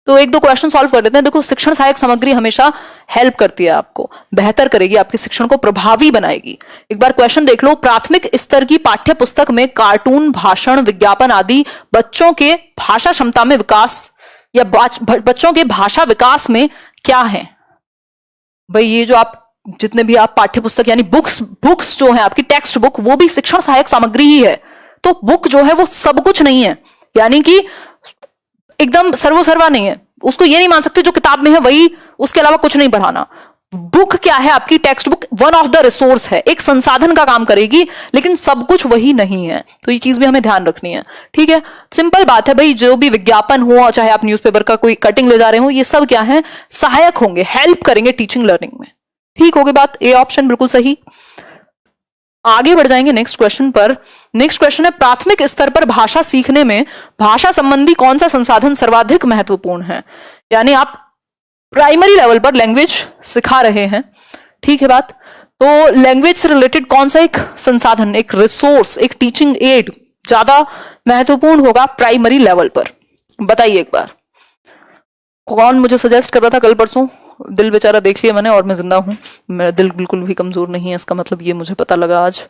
तो एक दो क्वेश्चन सॉल्व कर लेते हैं। देखो, शिक्षण सहायक सामग्री हमेशा हेल्प करती है, आपको बेहतर करेगी, आपके शिक्षण को प्रभावी बनाएगी। एक बार क्वेश्चन देख लो, प्राथमिक स्तर की पाठ्य पुस्तक में कार्टून, भाषण, विज्ञापन आदि बच्चों के भाषा क्षमता में विकास या बच्चों के भाषा विकास में क्या है? भाई ये जो आप जितने भी आप पाठ्य पुस्तक यानी बुक्स जो है आपकी टेक्स्ट बुक, वो भी शिक्षण सहायक सामग्री ही है। तो बुक जो है वो सब कुछ नहीं है, यानी कि एकदम सर्वोसर्वा नहीं है। उसको ये नहीं मान सकते जो किताब में है वही, उसके अलावा कुछ नहीं पढ़ाना। बुक क्या है आपकी? Text book one of the resource है, एक संसाधन का काम करेगी, लेकिन सब कुछ वही नहीं है। तो ये चीज भी हमें ध्यान रखनी है। ठीक है, सिंपल बात है भाई, जो भी विज्ञापन हो, चाहे आप न्यूज़पेपर का कोई कटिंग ले जा रहे हो, ये सब क्या है? सहायक होंगे, हेल्प करेंगे टीचिंग लर्निंग में। ठीक होगी बात, ए ऑप्शन बिल्कुल सही। आगे बढ़ जाएंगे नेक्स्ट क्वेश्चन पर। नेक्स्ट क्वेश्चन है, प्राथमिक स्तर पर भाषा सीखने में भाषा संबंधी कौन सा संसाधन सर्वाधिक महत्वपूर्ण है? यानी आप प्राइमरी लेवल पर लैंग्वेज सिखा रहे हैं, ठीक है बात, तो लैंग्वेज से रिलेटेड कौन सा एक संसाधन, एक रिसोर्स, एक टीचिंग एड ज्यादा महत्वपूर्ण होगा प्राइमरी लेवल पर? बताइए एक बार। कौन मुझे सजेस्ट कर रहा था कल परसों? दिल बेचारा देख लिया मैंने, और मैं जिंदा हूँ, मेरा दिल बिल्कुल भी कमजोर नहीं है, इसका मतलब ये मुझे पता लगा आज।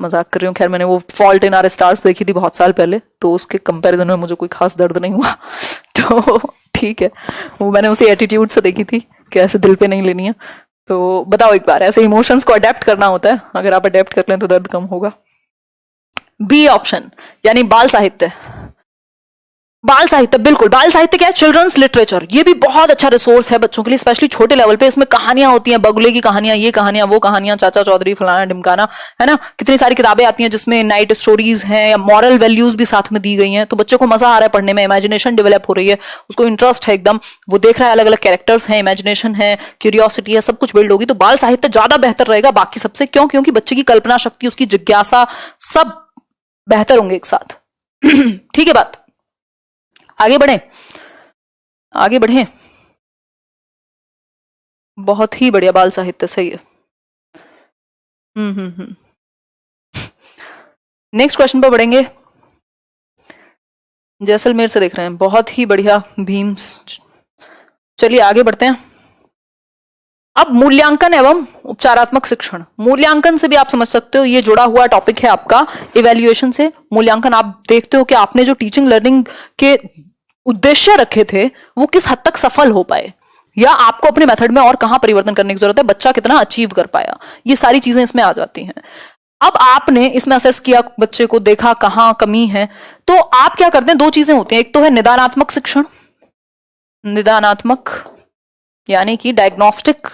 मजाक कर रही हूँ। खैर, मैंने वो फॉल्ट इन आवर स्टार्स देखी थी बहुत साल पहले, तो उसके कंपैरिजन में मुझे कोई खास दर्द नहीं हुआ। तो ठीक है, वो मैंने उसी एटीट्यूड से देखी थी कि ऐसे दिल पे नहीं लेनी है। तो बताओ एक बार, ऐसे इमोशंस को अडेप्ट करना होता है, अगर आप अडेप्ट कर लें तो दर्द कम होगा। बी ऑप्शन यानी बाल साहित्य। बाल साहित्य, बिल्कुल। बाल साहित्य क्या है? Children's literature. ये भी बहुत अच्छा रिसोर्स है बच्चों के लिए, स्पेशली छोटे लेवल पे। इसमें कहानियां होती हैं, बगुले की कहानियां, ये कहानियां, वो कहानियां, चाचा चौधरी, फलाना ढिमकाना, है ना। कितनी सारी किताबें आती हैं जिसमें नाइट स्टोरीज हैं या मॉरल वैल्यूज भी साथ में दी गई हैं। तो बच्चे को मजा आ रहा है पढ़ने में, इमेजिनेशन डेवलप हो रही है, उसको इंटरेस्ट है एकदम, वो देख रहा है, अलग अलग कैरेक्टर्स हैं, इमेजिनेशन है, क्यूरियोसिटी है, सब कुछ बिल्ड होगी। तो बाल साहित्य ज्यादा बेहतर रहेगा बाकी सबसे। क्यों? क्योंकि बच्चे की कल्पना शक्ति, उसकी जिज्ञासा, सब बेहतर होंगे एक साथ। ठीक है बात। आगे बढ़े, आगे बढ़े। बहुत ही बढ़िया, बाल साहित्य सही है। नेक्स्ट क्वेश्चन पर बढ़ेंगे। जैसलमेर से देख रहे हैं, बहुत ही बढ़िया भीम। चलिए आगे बढ़ते हैं। अब मूल्यांकन एवं उपचारात्मक शिक्षण, मूल्यांकन से भी आप समझ सकते हो ये जुड़ा हुआ टॉपिक है आपका इवैल्यूएशन से। मूल्यांकन आप देखते हो कि आपने जो टीचिंग लर्निंग के उद्देश्य रखे थे वो किस हद तक सफल हो पाए, या आपको अपने मेथड में और कहां परिवर्तन करने की जरूरत है, बच्चा कितना अचीव कर पाया, ये सारी चीजें इसमें आ जाती हैं। अब आपने इसमें असेस किया, बच्चे को देखा कहां कमी है, तो आप क्या करते हैं, दो चीजें होती हैं। एक तो है निदानात्मक शिक्षण, निदानात्मक यानी कि डायग्नोस्टिक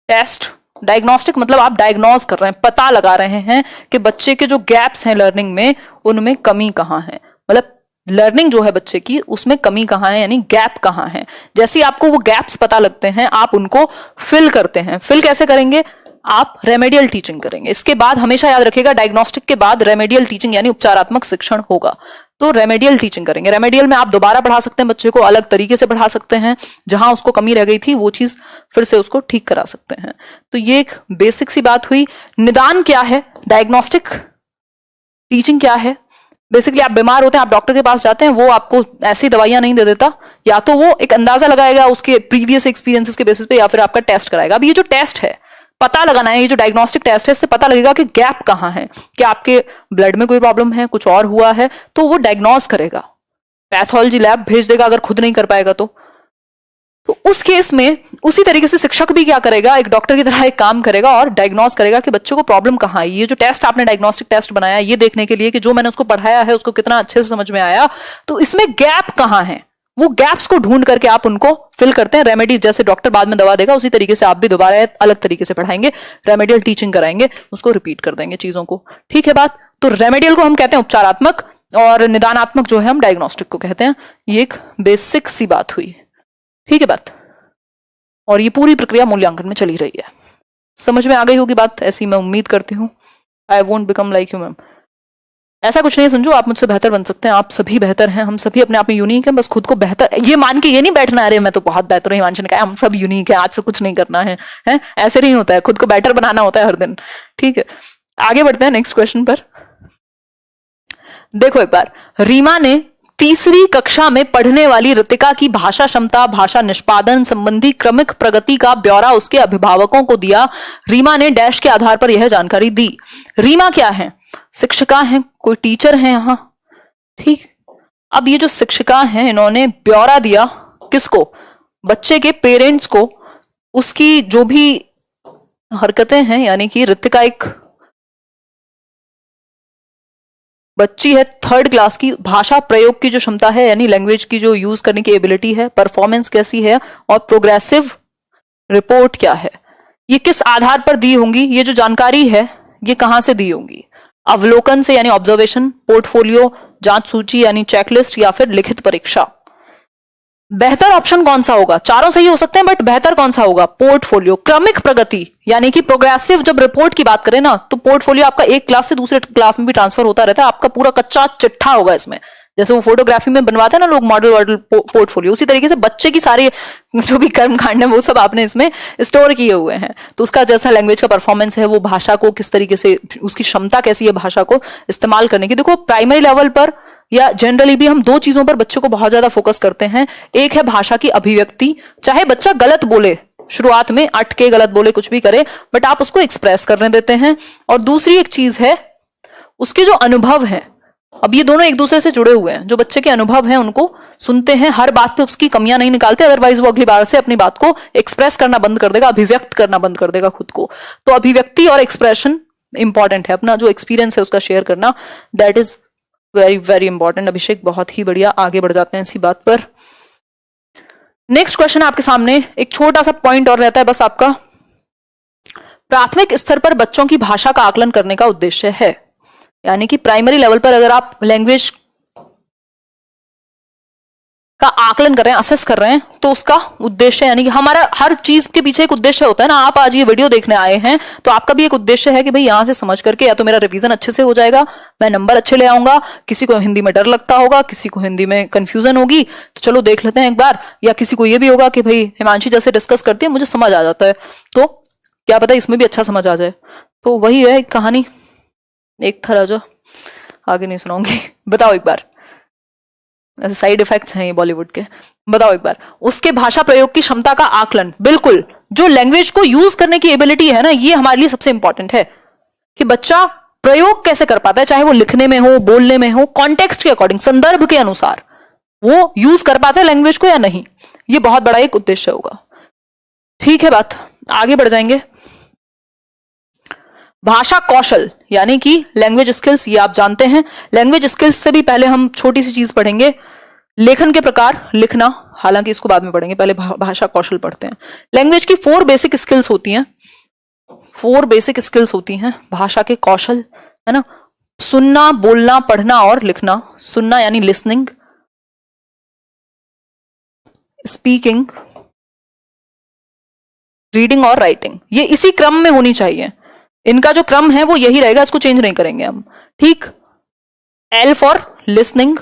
टेस्ट। डायग्नोस्टिक मतलब आप डायग्नोज कर रहे हैं, पता लगा रहे हैं कि बच्चे के जो गैप्स हैं लर्निंग में उनमें कमी कहां है, मतलब लर्निंग जो है बच्चे की उसमें कमी कहां है, यानी गैप कहां है। जैसे ही आपको वो गैप्स पता लगते हैं आप उनको फिल करते हैं। फिल कैसे करेंगे, आप रेमेडियल टीचिंग करेंगे। इसके बाद हमेशा याद रखिएगा डायग्नोस्टिक के बाद रेमेडियल टीचिंग यानी उपचारात्मक शिक्षण होगा। तो रेमेडियल टीचिंग करेंगे। रेमेडियल में आप दोबारा पढ़ा सकते हैं बच्चे को, अलग तरीके से पढ़ा सकते हैं, जहां उसको कमी रह गई थी वो चीज फिर से उसको ठीक करा सकते हैं। तो ये एक बेसिक सी बात हुई। निदान क्या है, डायग्नोस्टिक टीचिंग क्या है। बेसिकली आप बीमार होते हैं, आप डॉक्टर के पास जाते हैं, वो आपको ऐसी दवाइयां नहीं दे देता, या तो वो एक अंदाजा लगाएगा उसके प्रीवियस एक्सपीरियंसेस के बेसिस पे, या फिर आपका टेस्ट कराएगा। अब ये जो टेस्ट है पता लगाना है, ये जो डायग्नोस्टिक टेस्ट है इससे पता लगेगा कि गैप कहां है, कि आपके ब्लड में कोई प्रॉब्लम है, कुछ और हुआ है, तो वो डायग्नोज करेगा, पैथोलॉजी लैब भेज देगा अगर खुद नहीं कर पाएगा तो उस केस में उसी तरीके से शिक्षक भी क्या करेगा, एक डॉक्टर की तरह एक काम करेगा और डायग्नोज करेगा कि बच्चों को प्रॉब्लम कहां है। ये जो टेस्ट आपने डायग्नोस्टिक टेस्ट बनाया ये देखने के लिए कि जो मैंने उसको पढ़ाया है उसको कितना अच्छे से समझ में आया, तो इसमें गैप कहां है, वो गैप्स को ढूंढ करके आप उनको फिल करते हैं। रेमेडी जैसे डॉक्टर बाद में दवा देगा उसी तरीके से आप भी दोबारा अलग तरीके से पढ़ाएंगे, रेमेडियल टीचिंग कराएंगे, उसको रिपीट कर देंगे चीजों को। ठीक है बात। तो रेमेडियल को हम कहते हैं उपचारात्मक और निदानात्मक जो है हम डायग्नोस्टिक को कहते हैं। ये एक बेसिक सी बात हुई। ठीक है बात। और ये पूरी प्रक्रिया मूल्यांकन में चली रही है। समझ में आ गई होगी बात, ऐसी मैं उम्मीद करती हूँ। I won't become like you ma'am, ऐसा कुछ नहीं समझो, आप मुझसे बेहतर बन सकते हैं, आप सभी बेहतर हैं, हम सभी अपने आप में यूनिक हैं, बस खुद को बेहतर ये मान के ये नहीं बैठना अरे मैं तो बहुत बेहतर हूं, हिमांशु ने कहा हम सब यूनिक है, आज से कुछ नहीं करना है, ऐसे नहीं होता है, खुद को बेटर बनाना होता है हर दिन। ठीक है आगे बढ़ते हैं नेक्स्ट क्वेश्चन पर। देखो एक बार, रीमा ने तीसरी कक्षा में पढ़ने वाली रितिका की भाषा क्षमता, भाषा निष्पादन संबंधी क्रमिक प्रगति का ब्यौरा उसके अभिभावकों को दिया। रीमा ने डैश के आधार पर यह जानकारी दी। रीमा क्या है, शिक्षिका हैं, कोई टीचर हैं यहां। ठीक, अब ये जो शिक्षिका हैं इन्होंने ब्यौरा दिया किसको, बच्चे के पेरेंट्स को, उसकी जो भी हरकतें हैं, यानी कि रितिका एक बच्ची है 3rd क्लास की, भाषा प्रयोग की जो क्षमता है यानी लैंग्वेज की जो यूज करने की एबिलिटी है, परफॉर्मेंस कैसी है और प्रोग्रेसिव रिपोर्ट क्या है, ये किस आधार पर दी होंगी, ये जो जानकारी है ये कहां से दी होंगी, अवलोकन से यानी ऑब्जर्वेशन, पोर्टफोलियो, जांच सूची यानी चेकलिस्ट, या फिर लिखित परीक्षा। बेहतर ऑप्शन कौन सा होगा, चारों सही हो सकते हैं बट बेहतर कौन सा होगा, पोर्टफोलियो। क्रमिक प्रगति यानी कि प्रोग्रेसिव, जब रिपोर्ट की बात करें ना तो पोर्टफोलियो आपका एक क्लास से दूसरे क्लास में भी ट्रांसफर होता रहता है, आपका पूरा कच्चा चिट्ठा होगा इसमें, जैसे वो फोटोग्राफी में बनवाते हैं ना लोग मॉडल पोर्टफोलियो, उसी तरीके से बच्चे की सारी जो भी कर्म कांड है वो सब आपने इसमें स्टोर किए हुए हैं। तो उसका जैसा लैंग्वेज का परफॉर्मेंस है, वो भाषा को किस तरीके से, उसकी क्षमता कैसी है भाषा को इस्तेमाल करने की। देखो प्राइमरी लेवल पर या जनरली भी हम दो चीजों पर बच्चों को बहुत ज्यादा फोकस करते हैं। एक है भाषा की अभिव्यक्ति, चाहे बच्चा गलत बोले, शुरुआत में अटके गलत बोले कुछ भी करे, बट आप उसको एक्सप्रेस करने देते हैं। और दूसरी एक चीज है उसके जो अनुभव है, अब ये दोनों एक दूसरे से जुड़े हुए हैं, जो बच्चे के अनुभव हैं उनको सुनते हैं, हर बात पे उसकी कमियां नहीं निकालते, अदरवाइज वो अगली बार से अपनी बात को एक्सप्रेस करना बंद कर देगा, अभिव्यक्त करना बंद कर देगा खुद को। तो अभिव्यक्ति और एक्सप्रेशन इंपॉर्टेंट है, अपना जो एक्सपीरियंस है उसका शेयर करना, that is very very important. Abhishek बहुत ही बढ़िया, आगे बढ़ जाते हैं इसी बात पर। नेक्स्ट क्वेश्चन आपके सामने, एक छोटा सा पॉइंट और रहता है बस आपका, प्राथमिक स्तर पर बच्चों की भाषा का आकलन करने का उद्देश्य है, यानी कि प्राइमरी लेवल पर अगर आप लैंग्वेज का आकलन कर रहे हैं, असेस कर रहे हैं, तो उसका उद्देश्य यानी कि हमारा हर चीज के पीछे एक उद्देश्य होता है ना। आप आज ये वीडियो देखने आए हैं तो आपका भी एक उद्देश्य है कि भाई यहां से समझ करके या तो मेरा रिवीजन अच्छे से हो जाएगा, मैं नंबर अच्छे ले आऊंगा, किसी को हिंदी में डर लगता होगा, किसी को हिंदी में कंफ्यूजन होगी, तो चलो देख लेते हैं एक बार, या किसी को ये भी होगा कि भाई हिमांशी जैसे डिस्कस करती है मुझे समझ आ जाता है, तो क्या पता इसमें भी अच्छा समझ आ जाए। तो वही है कहानी, एक था राजा, आगे नहीं सुनाऊंगी। बताओ एक बार, ऐसे साइड इफेक्ट्स हैं ये बॉलीवुड के। बताओ एक बार, उसके भाषा प्रयोग की क्षमता का आकलन। बिल्कुल, जो लैंग्वेज को यूज करने की एबिलिटी है ना, ये हमारे लिए सबसे इंपॉर्टेंट है कि बच्चा प्रयोग कैसे कर पाता है, चाहे वो लिखने में हो, बोलने में हो, कॉन्टेक्स्ट के अकॉर्डिंग, संदर्भ के अनुसार वो यूज कर पाता है लैंग्वेज को या नहीं। ये बहुत बड़ा एक उद्देश्य होगा। ठीक है बात, आगे बढ़ जाएंगे। भाषा कौशल यानी कि लैंग्वेज स्किल्स, ये आप जानते हैं। लैंग्वेज स्किल्स से भी पहले हम छोटी सी चीज पढ़ेंगे, लेखन के प्रकार, लिखना, हालांकि इसको बाद में पढ़ेंगे, पहले भाषा कौशल पढ़ते हैं। लैंग्वेज की 4 बेसिक स्किल्स होती हैं, 4 बेसिक स्किल्स होती हैं भाषा के कौशल, है ना। सुनना, बोलना, पढ़ना और लिखना। सुनना यानी लिसनिंग, स्पीकिंग, रीडिंग और राइटिंग। ये इसी क्रम में होनी चाहिए, इनका जो क्रम है वो यही रहेगा, इसको चेंज नहीं करेंगे हम। ठीक, L for listening,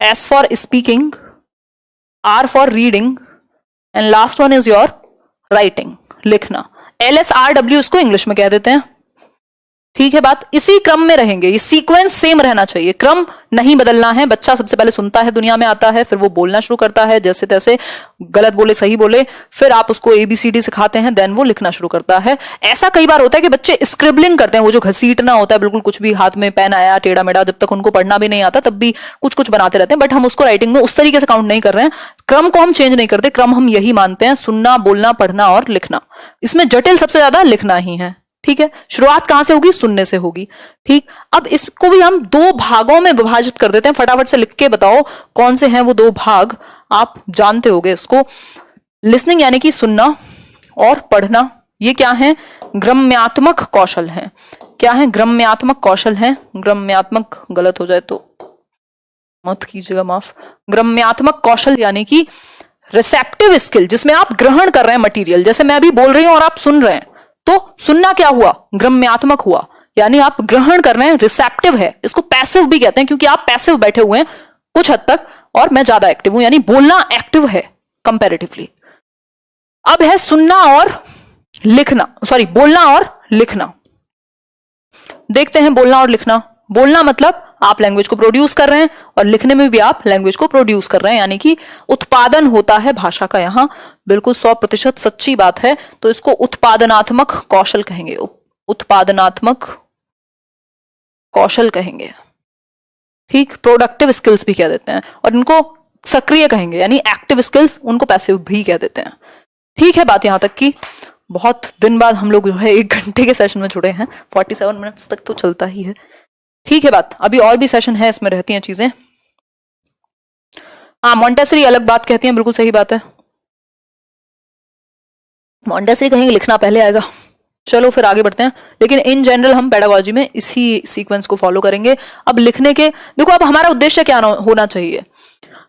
S for speaking, R for reading and last one is your writing, लिखना। LSRW इसको इंग्लिश में कह देते हैं। ठीक है बात, इसी क्रम में रहेंगे, ये सीक्वेंस सेम रहना चाहिए, क्रम नहीं बदलना है। बच्चा सबसे पहले सुनता है, दुनिया में आता है, फिर वो बोलना शुरू करता है, जैसे तैसे, गलत बोले सही बोले, फिर आप उसको ABCD सिखाते हैं, देन वो लिखना शुरू करता है। ऐसा कई बार होता है कि बच्चे स्क्रिबलिंग करते हैं, वो जो घसीटना होता है, बिल्कुल कुछ भी हाथ में पेन आया टेढ़ा मेढ़ा, जब तक उनको पढ़ना भी नहीं आता तब भी कुछ कुछ बनाते रहते हैं, बट हम उसको राइटिंग में उस तरीके से काउंट नहीं कर रहे हैं। क्रम को हम चेंज नहीं करते, क्रम हम यही मानते हैं, सुनना, बोलना, पढ़ना और लिखना। इसमें जटिल सबसे ज्यादा लिखना ही है। ठीक है, शुरुआत कहां से होगी? सुनने से होगी। ठीक, अब इसको भी हम 2 भागों में विभाजित कर देते हैं। फटाफट से लिख के बताओ कौन से हैं वो 2 भाग, आप जानते होगे इसको। लिसनिंग यानी कि सुनना, और पढ़ना, ये क्या है? ग्रम्यात्मक कौशल है। क्या है? ग्रम्यात्मक कौशल है। ग्रम्यात्मक गलत हो जाए तो मत कीजिएगा, माफ। ग्रम्यात्मक कौशल यानी कि रिसेप्टिव स्किल, जिसमें आप ग्रहण कर रहे हैं मटेरियल, जैसे मैं अभी बोल रही हूं और आप सुन रहे हैं, तो सुनना क्या हुआ? ग्रम्यात्मक हुआ, यानी आप ग्रहण कर रहे हैं, रिसेप्टिव है। इसको पैसिव भी कहते हैं, क्योंकि आप पैसिव बैठे हुए हैं कुछ हद तक और मैं ज्यादा एक्टिव हूं, यानी बोलना एक्टिव है कंपैरेटिवली। अब है सुनना और लिखना, सॉरी, बोलना और लिखना। देखते हैं बोलना और लिखना। बोलना मतलब आप लैंग्वेज को प्रोड्यूस कर रहे हैं, और लिखने में भी आप लैंग्वेज को प्रोड्यूस कर रहे हैं, यानी कि उत्पादन होता है भाषा का। यहां बिल्कुल 100% सच्ची बात है, तो इसको उत्पादनात्मक कौशल कहेंगे, उत्पादनात्मक कौशल कहेंगे। ठीक, प्रोडक्टिव स्किल्स भी कह देते हैं, और इनको सक्रिय कहेंगे, यानी एक्टिव स्किल्स, उनको पैसिव भी कह देते हैं। ठीक है बात यहां तक की। बहुत दिन बाद हम लोग जो है 1 घंटे के सेशन में जुड़े हैं, 47 मिनट्स तक तो चलता ही है। ठीक है बात, अभी और भी सेशन है, इसमें रहती हैं चीजें। हाँ, मॉन्टेसरी अलग बात कहती हैं, बिल्कुल सही बात है। मॉन्टेसरी कहेंगे लिखना पहले आएगा। चलो फिर आगे बढ़ते हैं, लेकिन इन जनरल हम पेडागोजी में इसी सीक्वेंस को फॉलो करेंगे। अब लिखने के देखो, अब हमारा उद्देश्य क्या होना चाहिए?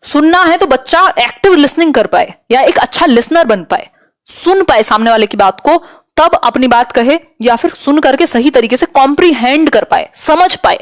सुनना है तो बच्चा एक्टिव लिसनिंग कर पाए, या एक अच्छा लिसनर बन पाए, सुन पाए सामने वाले की बात को, तब अपनी बात कहे, या फिर सुन करके सही तरीके से कॉम्प्रीहेंड कर पाए, समझ पाए।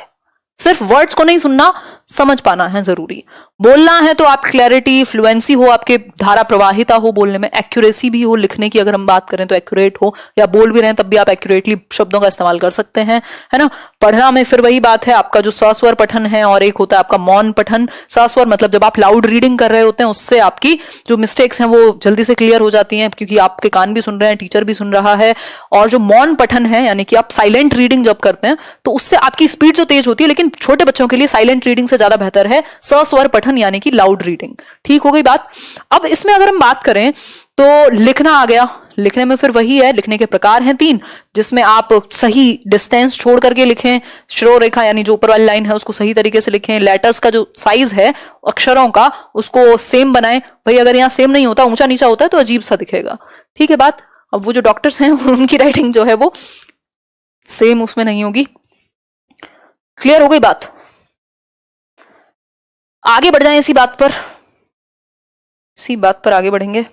सिर्फ वर्ड्स को नहीं सुनना, समझ पाना है जरूरी। बोलना है तो आप क्लैरिटी, फ्लुएंसी हो, आपके धारा प्रवाहिता हो बोलने में, एक्यूरेसी भी हो लिखने की। अगर हम बात करें तो एक्यूरेट हो, या बोल भी रहे हैं तब भी आप एक्यूरेटली शब्दों का इस्तेमाल कर सकते हैं, है ना। पढ़ना में फिर वही बात है, आपका जो सस्वर पठन है और एक होता है आपका मौन पठन। सस्वर मतलब जब आप लाउड रीडिंग कर रहे होते हैं, उससे आपकी जो मिस्टेक्स हैं वो जल्दी से क्लियर हो जाती हैं, क्योंकि आपके कान भी सुन रहे हैं, टीचर भी सुन रहा है। और जो मौन पठन है, यानी कि आप साइलेंट रीडिंग जब करते हैं, तो उससे आपकी स्पीड तो तेज होती है, लेकिन छोटे बच्चों के लिए साइलेंट रीडिंग से ज्यादा बेहतर है सस्वर पठन, यानी कि लाउड रीडिंग। ठीक हो गई बात। अब इसमें अगर हम बात करें तो लिखना आ गया। लिखने में फिर वही है, लिखने के प्रकार हैं 3, जिसमें आप सही डिस्टेंस छोड़ करके लिखें, श्रोर रेखा यानी जो ऊपर वाली लाइन है उसको सही तरीके से लिखें, लेटर्स का जो साइज है अक्षरों का उसको सेम बनाएं। भाई अगर यहाँ सेम नहीं होता, ऊंचा नीचा होता है, तो अजीब सा दिखेगा। ठीक है बात। अब वो जो डॉक्टर्स हैं उनकी राइटिंग जो है वो सेम उसमें नहीं होगी। क्लियर हो गई बात। आगे बढ़ जाएं इसी बात पर आगे बढ़ेंगे।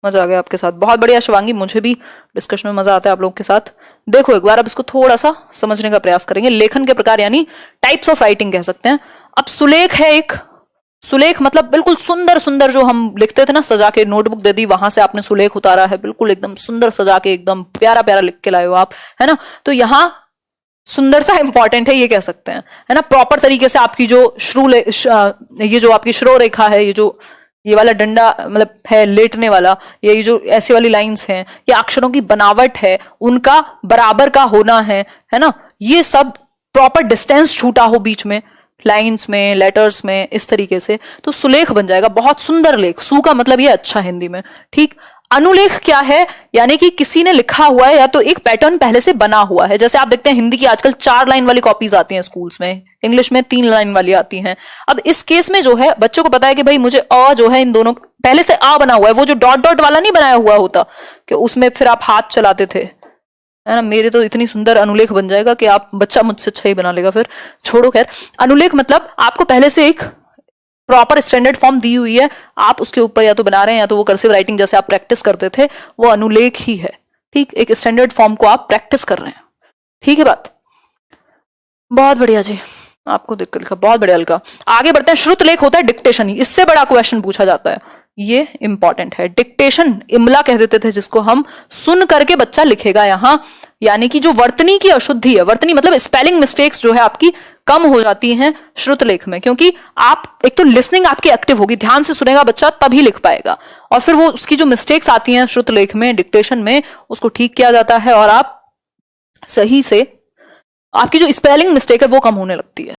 मजा आ गया आपके साथ, बहुत बढ़िया शिवांगी, मुझे भी डिस्कशन में मजा आता है आप लोगों के साथ। देखो एक बार अब इसको थोड़ा सा समझने का प्रयास करेंगे। लेखन के प्रकार यानी टाइप्स ऑफ राइटिंग कह सकते हैं। अब सुलेख है एक। सुलेख मतलब बिल्कुल सुंदर सुंदर, जो हम लिखते थे ना, सजा के नोटबुक दे दी, वहां से आपने सुलेख उतारा है, बिल्कुल एकदम सुंदर सजा के, एकदम प्यारा प्यारा लिख के लाए हो आप, है ना। तो यहाँ सुंदरता इंपॉर्टेंट है ये कह सकते हैं, है ना। प्रॉपर तरीके से आपकी जो ये जो आपकी श्रो रेखा है, ये वाला डंडा मतलब है लेटने वाला, ये जो ऐसे वाली लाइंस हैं, ये अक्षरों की बनावट है, उनका बराबर का होना है ना। ये सब प्रॉपर डिस्टेंस छूटा हो बीच में, लाइंस में, लेटर्स में, इस तरीके से, तो सुलेख बन जाएगा, बहुत सुंदर लेख। सु का मतलब ये अच्छा हिंदी में, ठीक। अनुलेख क्या है, यानी कि किसी ने लिखा हुआ है या तो एक पैटर्न पहले से बना हुआ है। जैसे आप देखते हैं हिंदी की आजकल 4 लाइन वाली कॉपीज आती हैं स्कूल्स में, इंग्लिश में 3 लाइन वाली आती हैं। अब इस केस में जो है बच्चों को पता है कि भाई मुझे अ जो है इन दोनों पहले से आ बना हुआ है, वो जो डॉट डॉट वाला नहीं बनाया हुआ होता कि उसमें फिर आप हाथ चलाते थे, है ना। मेरे तो इतनी सुंदर अनुलेख बन जाएगा कि आप बच्चा मुझसे अच्छा ही बना लेगा, फिर छोड़ो। खैर, अनुलेख मतलब आपको पहले से एक प्रॉपर स्टैंडर्ड फॉर्म दी हुई है, आप उसके ऊपर या तो बना रहे हैं या तो वो कर्सिव राइटिंग जैसे आप प्रैक्टिस करते थे, वो अनुलेख ही है, ठीक। एक स्टैंडर्ड फॉर्म को आप प्रैक्टिस कर रहे हैं, ठीक है बात। बहुत बढ़िया जी, आपको देखकर लिखा, बहुत बढ़िया लिखा। आगे बढ़ते हैं। श्रुत लेख होता है डिक्टेशन, इससे बड़ा क्वेश्चन पूछा जाता है, ये इंपॉर्टेंट है। डिक्टेशन इमला कह देते थे जिसको हम, सुन करके बच्चा लिखेगा यहां, यानी कि जो वर्तनी की अशुद्धि है, वर्तनी मतलब स्पेलिंग मिस्टेक्स जो है आपकी कम हो जाती हैं श्रुत लेख में, क्योंकि आप एक तो लिसनिंग आपकी एक्टिव होगी, ध्यान से सुनेगा बच्चा तभी लिख पाएगा, और फिर वो उसकी जो मिस्टेक्स आती हैं श्रुत लेख में, डिक्टेशन में, उसको ठीक किया जाता है और आप सही से, आपकी जो स्पेलिंग मिस्टेक है वो कम होने लगती है।